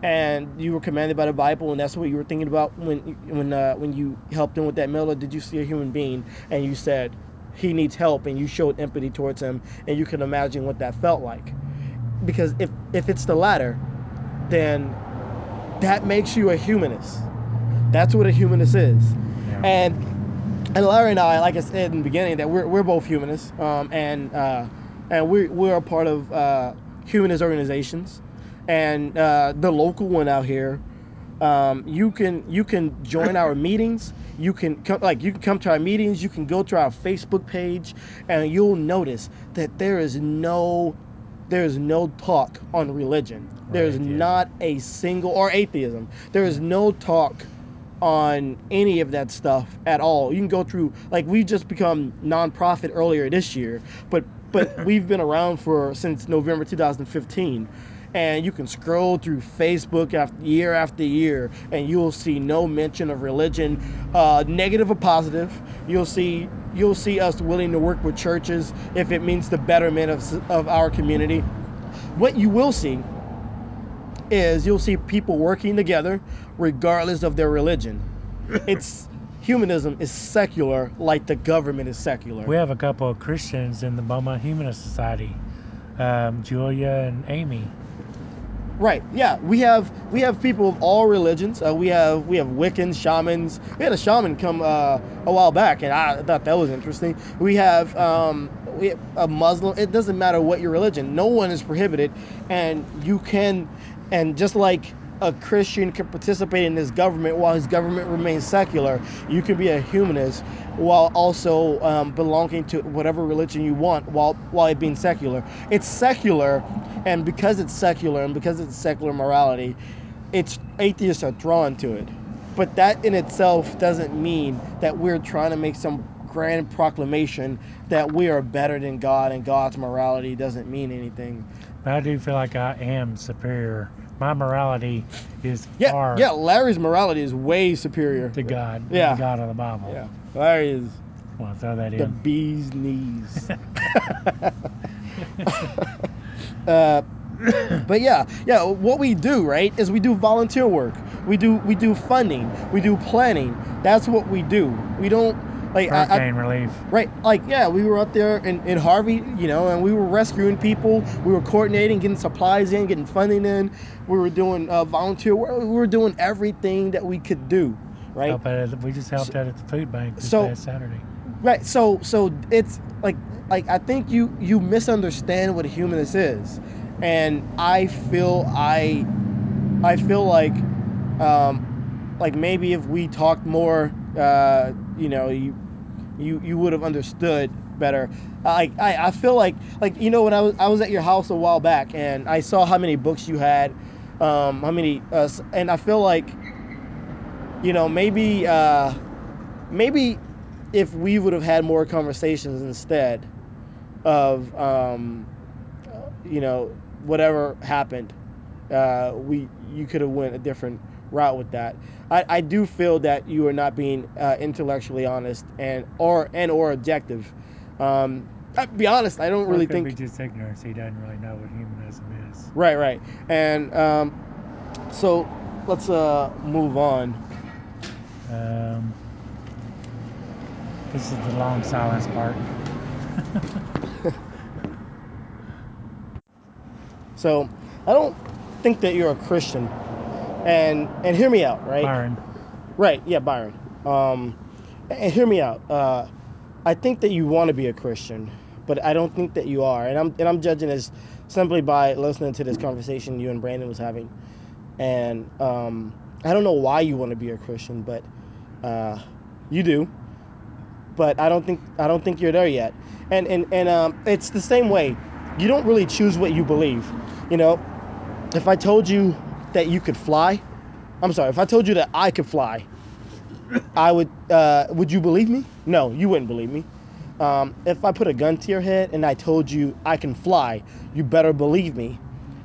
Speaker 1: and you were commanded by the Bible, and that's what you were thinking about when you helped him with that meal? Or did you see a human being and you said he needs help, and you showed empathy towards him, and you can imagine what that felt like? Because if it's the latter, then that makes you a humanist. That's what a humanist is.
Speaker 2: Yeah.
Speaker 1: And Larry and I, like I said in the beginning, that we're both humanists, and we're a part of humanist organizations, and the local one out here. You can join our meetings. You can come to our meetings. You can go to our Facebook page, and you'll notice that there is no talk on religion. There's not a single, or atheism. There is no talk on any of that stuff at all. You can go through, like, we've just become nonprofit earlier this year, but we've been around since November 2015. And you can scroll through Facebook after year, and you'll see no mention of religion, negative or positive. You'll see us willing to work with churches if it means the betterment of our community. What you will see is you'll see people working together regardless of their religion. Humanism is secular, like the government is secular.
Speaker 2: We have a couple of Christians in the Boma Humanist Society, Julia and Amy.
Speaker 1: Right. Yeah. We have people of all religions. We have Wiccans, shamans. We had a shaman come a while back, and I thought that was interesting. We have a Muslim. It doesn't matter what your religion. No one is prohibited, and you can, and just like a Christian can participate in his government while his government remains secular, you can be a humanist while also belonging to whatever religion you want while it being secular. It's secular, and because it's secular and because it's secular morality, atheists are drawn to it. But that in itself doesn't mean that we're trying to make some grand proclamation that we are better than God, and God's morality doesn't mean anything.
Speaker 2: But I do feel like I am superior. My morality is
Speaker 1: far. Yeah, Larry's morality is way superior
Speaker 2: to God.
Speaker 1: Yeah.
Speaker 2: The God of the Bible.
Speaker 1: Yeah. Larry is.
Speaker 2: Well, throw that
Speaker 1: The
Speaker 2: in.
Speaker 1: bee's knees. But yeah, what we do, right, is we do volunteer work. We do funding. We do planning. That's what we do. We don't like
Speaker 2: Hurricane relief.
Speaker 1: Right, like yeah, we were up there in Harvey, you know, and we were rescuing people. We were coordinating, getting supplies in, getting funding in. We were doing volunteer work. We were doing everything that we could do, right?
Speaker 2: We just helped out at the food bank this
Speaker 1: So-
Speaker 2: past Saturday.
Speaker 1: Right. So it's like I think you misunderstand what humanist is, and I feel like maybe if we talked more, you know, you would have understood better. I feel like you know, when I was at your house a while back and I saw how many books you had, how many, and I feel like, you know, maybe if we would have had more conversations instead of you know, whatever happened, you could have went a different route with that. I do feel that you are not being intellectually honest or objective. I'll be honest, I don't really think.
Speaker 2: It could be just ignorance. He doesn't really know what humanism is.
Speaker 1: Right. And so let's move on.
Speaker 2: This is the long silence part.
Speaker 1: So I don't think that you're a Christian, and hear me out, right?
Speaker 2: Byron.
Speaker 1: Right, yeah, Byron. And hear me out. I think that you want to be a Christian, but I don't think that you are, and I'm judging this simply by listening to this conversation you and Brandon was having, and I don't know why you want to be a Christian, but you do. But I don't think you're there yet, and it's the same way. You don't really choose what you believe. You know, if I told you that you could fly, if I told you that I could fly, I would you believe me? No, you wouldn't believe me. If I put a gun to your head and I told you I can fly, you better believe me.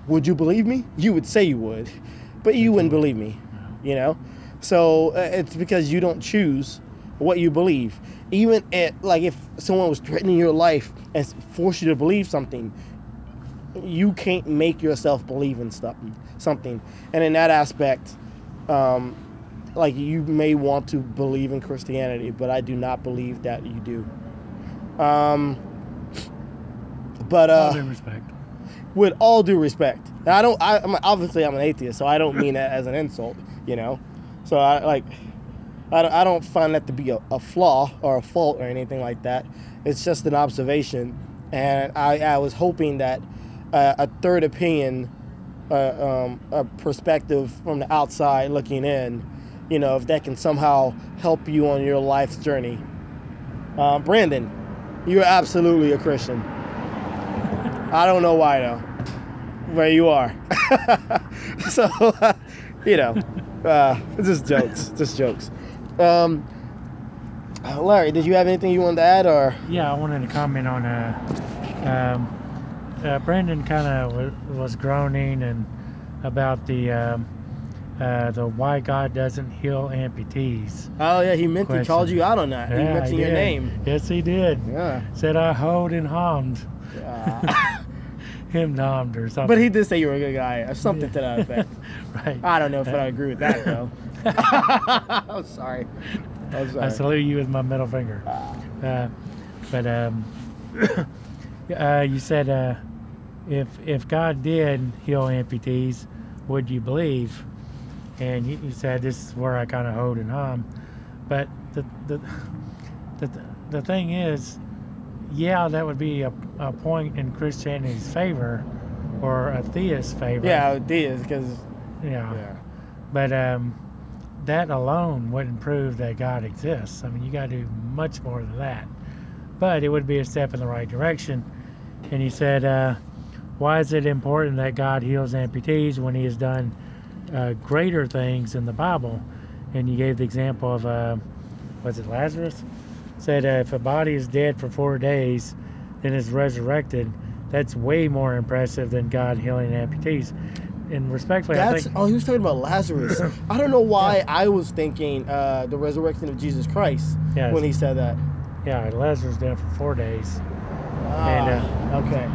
Speaker 1: Would you believe me? You would say you would, but you wouldn't believe me. You know, so it's because you don't choose what you believe. Even if someone was threatening your life and forced you to believe something, you can't make yourself believe in something. And in that aspect, like, you may want to believe in Christianity, but I do not believe that you do. But
Speaker 2: All due respect.
Speaker 1: with all due respect, and obviously I'm an atheist, so I don't mean that as an insult, you know. So I don't find that to be a flaw or a fault or anything like that. It's just an observation, and I was hoping that a third opinion, a perspective from the outside looking in, you know, if that can somehow help you on your life's journey. Brandon, you're absolutely a Christian. I don't know why though, but you are. So, you know, just jokes. Larry, did you have anything you wanted to add, or?
Speaker 2: Yeah, I wanted to comment on Brandon kind of was groaning and about the why God doesn't heal amputees.
Speaker 1: Oh yeah, he meant
Speaker 2: Question.
Speaker 1: he called you out on that.
Speaker 2: Yeah,
Speaker 1: he mentioned your name.
Speaker 2: Yes, he did.
Speaker 1: Yeah.
Speaker 2: Said I hoed and hommed. Him nommed or something.
Speaker 1: But he did say you were a good guy, or something to that effect.
Speaker 2: Right.
Speaker 1: I don't know if I agree with that though. I'm sorry.
Speaker 2: I salute you with my middle finger. You said if God did heal amputees, would you believe? And you said this is where I kind of hoed and hum. But the thing is, yeah, that would be a point in Christianity's favor or a theist's favor.
Speaker 1: Yeah, it is, because
Speaker 2: yeah. But that alone wouldn't prove that God exists. I mean, you got to do much more than that. But it would be a step in the right direction. And he said, why is it important that God heals amputees when he has done greater things in the Bible? And you gave the example of, was it Lazarus? Said if a body is dead for 4 days, then is resurrected, that's way more impressive than God healing amputees. And respectfully, I think...
Speaker 1: he was talking about Lazarus. I don't know why I was thinking the resurrection of Jesus Christ when he said that.
Speaker 2: Yeah, Lazarus dead for 4 days.
Speaker 1: Okay.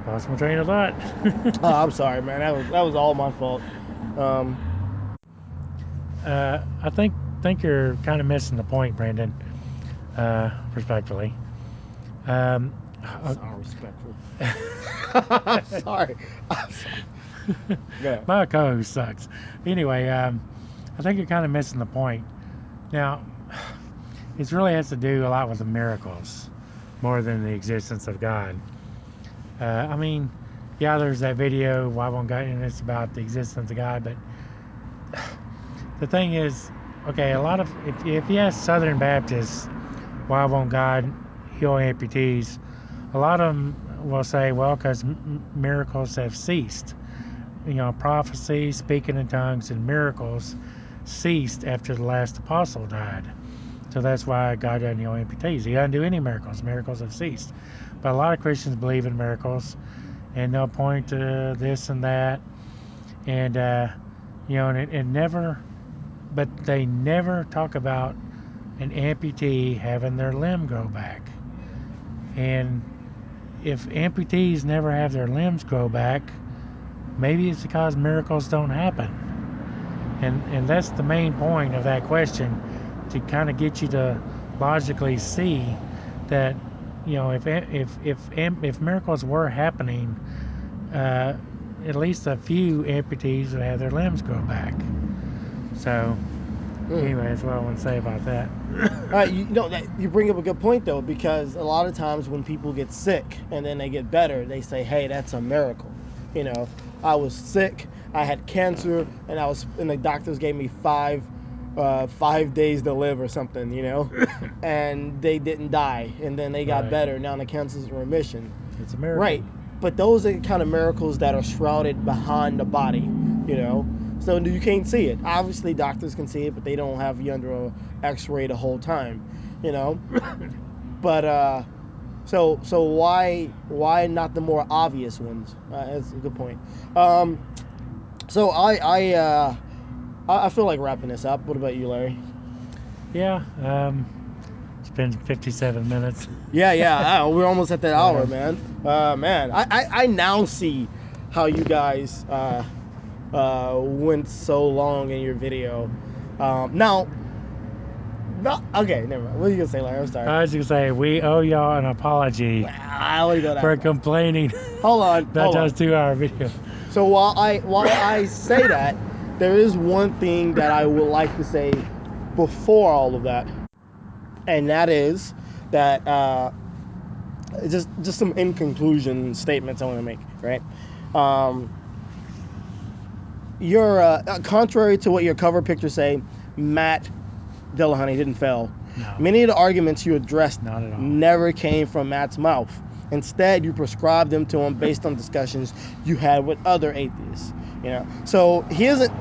Speaker 2: Lost my train of thought.
Speaker 1: Oh, I'm sorry, man. That was all my fault.
Speaker 2: I think you're kind of missing the point, Brandon. Respectfully.
Speaker 1: Sound respectful. Sorry. I'm sorry. Go ahead.
Speaker 2: My co-host sucks. Anyway, I think you're kind of missing the point. Now, it really has to do a lot with the miracles more than the existence of God. I mean, yeah, there's that video, Why Won't God, and it's about the existence of God, but the thing is, okay, a lot of, if you ask Southern Baptists, why won't God heal amputees, a lot of them will say, well, because miracles have ceased. You know, prophecy, speaking in tongues, and miracles ceased after the last apostle died. So that's why God doesn't heal amputees. He doesn't do any miracles. Miracles have ceased. But a lot of Christians believe in miracles, and they'll point to this and that, and you know, and it never, but they never talk about an amputee having their limb grow back. And if amputees never have their limbs grow back, maybe it's because miracles don't happen. And that's the main point of that question, to kind of get you to logically see that, you know, if miracles were happening, at least a few amputees would have their limbs grow back. So anyway, that's what I want to say about that.
Speaker 1: You know, you bring up a good point though, because a lot of times when people get sick and then they get better, they say, "Hey, that's a miracle." You know, I was sick, I had cancer, and the doctors gave me 5 days to live or something. You know, and they didn't die, and then they got
Speaker 2: Right.
Speaker 1: better. Now the cancer's in remission.
Speaker 2: It's a miracle.
Speaker 1: Right, but those are the kind of miracles that are shrouded behind the body. You know. So you can't see it. Obviously, doctors can see it, but they don't have you under a X-ray the whole time, you know. But so why not the more obvious ones? That's a good point. So I feel like wrapping this up. What about you, Larry?
Speaker 2: Yeah. It's been 57 minutes.
Speaker 1: Yeah. We're almost at that hour, man. Man, I now see how you guys went so long in your video. Now, no, okay, never mind. What are you gonna say, Larry? I'm sorry.
Speaker 2: I was gonna say we owe y'all an apology
Speaker 1: I want to go that
Speaker 2: for
Speaker 1: far.
Speaker 2: complaining
Speaker 1: Hold on.
Speaker 2: about those 2-hour video.
Speaker 1: So while I say that, there is one thing that I would like to say before all of that, and that is that just some in conclusion statements I want to make. Right. You're contrary to what your cover pictures say, Matt Dillahunty didn't fail.
Speaker 2: No.
Speaker 1: Many of the arguments you addressed
Speaker 2: Not at all.
Speaker 1: never came from Matt's mouth. Instead, you prescribed them to him based on discussions you had with other atheists. You know, so he isn't.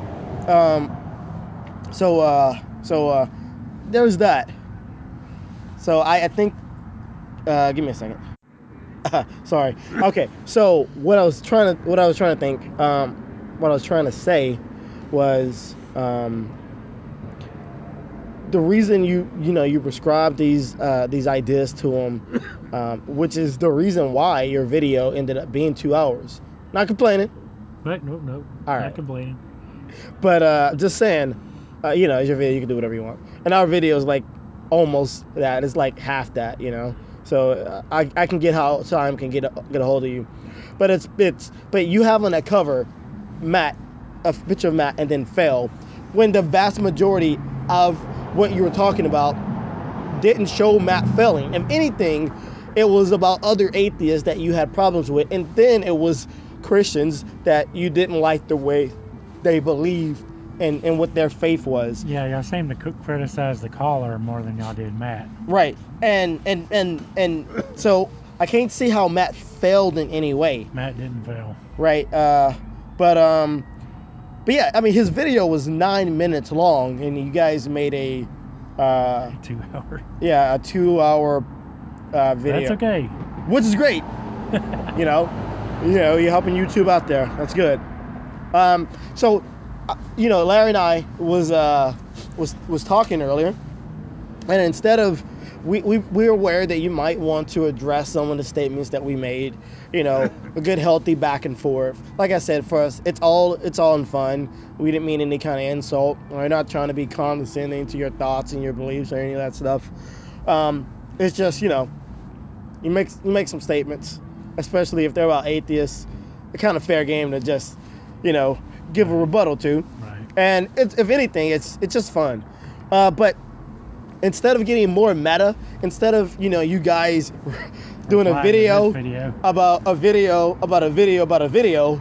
Speaker 1: There's that. So I think. Give me a second. Sorry. Okay. So what I was trying to think. What I was trying to say was. The reason you prescribe these ideas to them, which is the reason why your video ended up being 2 hours. Not complaining.
Speaker 2: But nope.
Speaker 1: All
Speaker 2: Not
Speaker 1: right.
Speaker 2: complaining.
Speaker 1: But just saying, it's your video. You can do whatever you want. And our video is like almost that. It's like half that. You know. So I can get how time can get a hold of you, but but you have on that cover, Matt, a picture of Matt, and then fail, when the vast majority of what you were talking about didn't show Matt failing. If anything, it was about other atheists that you had problems with, and then it was Christians that you didn't like the way they believe and what their faith was.
Speaker 2: Yeah, y'all seem to criticize the caller more than y'all did Matt.
Speaker 1: Right, and so I can't see how Matt failed in any way.
Speaker 2: Matt didn't fail.
Speaker 1: Right, but yeah, I mean, his video was 9 minutes long, and you guys made a
Speaker 2: 2 hour.
Speaker 1: Yeah, a 2 hour video.
Speaker 2: That's okay.
Speaker 1: Which is great. you know, you're helping YouTube out there. That's good. So, Larry and I was talking earlier, And instead of, we're aware that you might want to address some of the statements that we made, you know, a good healthy back and forth. Like I said, for us, it's all in fun. We didn't mean any kind of insult. We're not trying to be condescending to your thoughts and your beliefs or any of that stuff. It's just, you know, you make some statements, especially if they're about atheists. It's kind of fair game to just, you know, give a rebuttal to.
Speaker 2: Right.
Speaker 1: And if anything, it's just fun. But instead of getting more meta, instead of, you know, you guys doing a video about a video about a video about a video,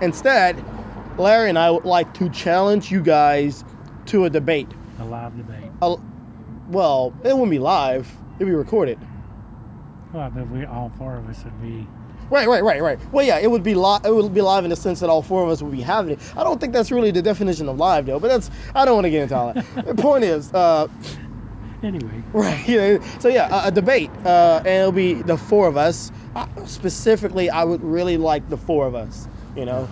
Speaker 1: instead, Larry and I would like to challenge you guys to a debate.
Speaker 2: A live debate.
Speaker 1: Well, it wouldn't be live. It'd be recorded.
Speaker 2: Well, but all four of us would be.
Speaker 1: Right. Well, yeah, it would be live. It would be live in the sense that all four of us would be having it. I don't think that's really the definition of live, though. But I don't want to get into all that. The point is,
Speaker 2: anyway.
Speaker 1: Right. You know, so yeah, a debate, and it'll be the four of us. Specifically, I would really like the four of us. You know,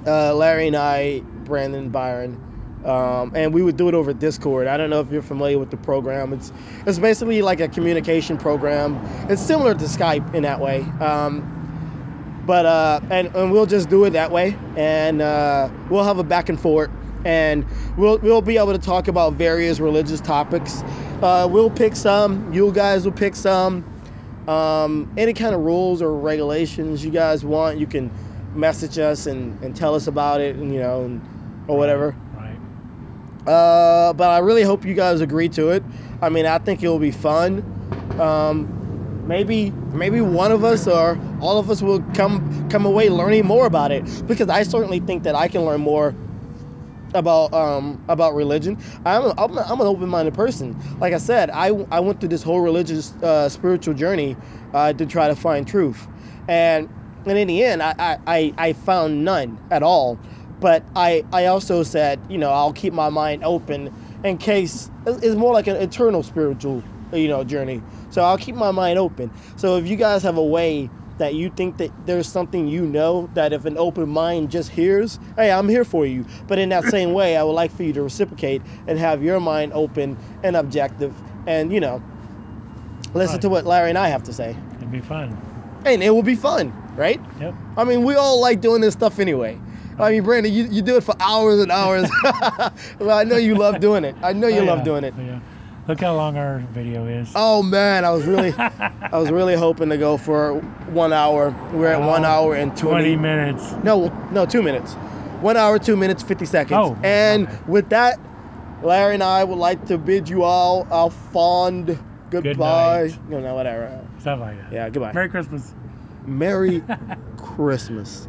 Speaker 1: Larry and I, Brandon and Byron. And we would do it over Discord. I don't know if you're familiar with the program. It's basically like a communication program. It's similar to Skype in that way. But and we'll just do it that way, and we'll have a back and forth, and we'll be able to talk about various religious topics. We'll pick some. You guys will pick some. Any kind of rules or regulations you guys want, you can message us and tell us about it, and you know, or whatever. But I really hope you guys agree to it. I mean, I think it'll be fun. Maybe one of us or all of us will come away learning more about it, because I certainly think that I can learn more about religion. I'm an open-minded person. Like I said, I went through this whole religious spiritual journey to try to find truth, and in the end, I found none at all. But I also said, you know, I'll keep my mind open in case it's more like an eternal spiritual, you know, journey. So I'll keep my mind open. So if you guys have a way that you think that there's something, you know, that if an open mind just hears, hey, I'm here for you. But in that same way, I would like for you to reciprocate and have your mind open and objective, and, you know, listen to what Larry and I have to say.
Speaker 2: It'd be fun.
Speaker 1: And it will be fun, right?
Speaker 2: Yep.
Speaker 1: I mean, we all like doing this stuff anyway. I mean, Brandon, you do it for hours and hours. Well, I know you love doing it. I know you love doing it.
Speaker 2: Yeah. Look how long our video is.
Speaker 1: Oh man, I was really hoping to go for 1 hour. We're at 1 hour and
Speaker 2: 20 minutes.
Speaker 1: No, 2 minutes. 1 hour, 2 minutes, 50 seconds.
Speaker 2: Oh,
Speaker 1: and
Speaker 2: okay.
Speaker 1: With that, Larry and I would like to bid you all a fond goodbye.
Speaker 2: Good night.
Speaker 1: No, whatever.
Speaker 2: Stuff like that.
Speaker 1: Yeah, goodbye.
Speaker 2: Merry Christmas.
Speaker 1: Merry Christmas.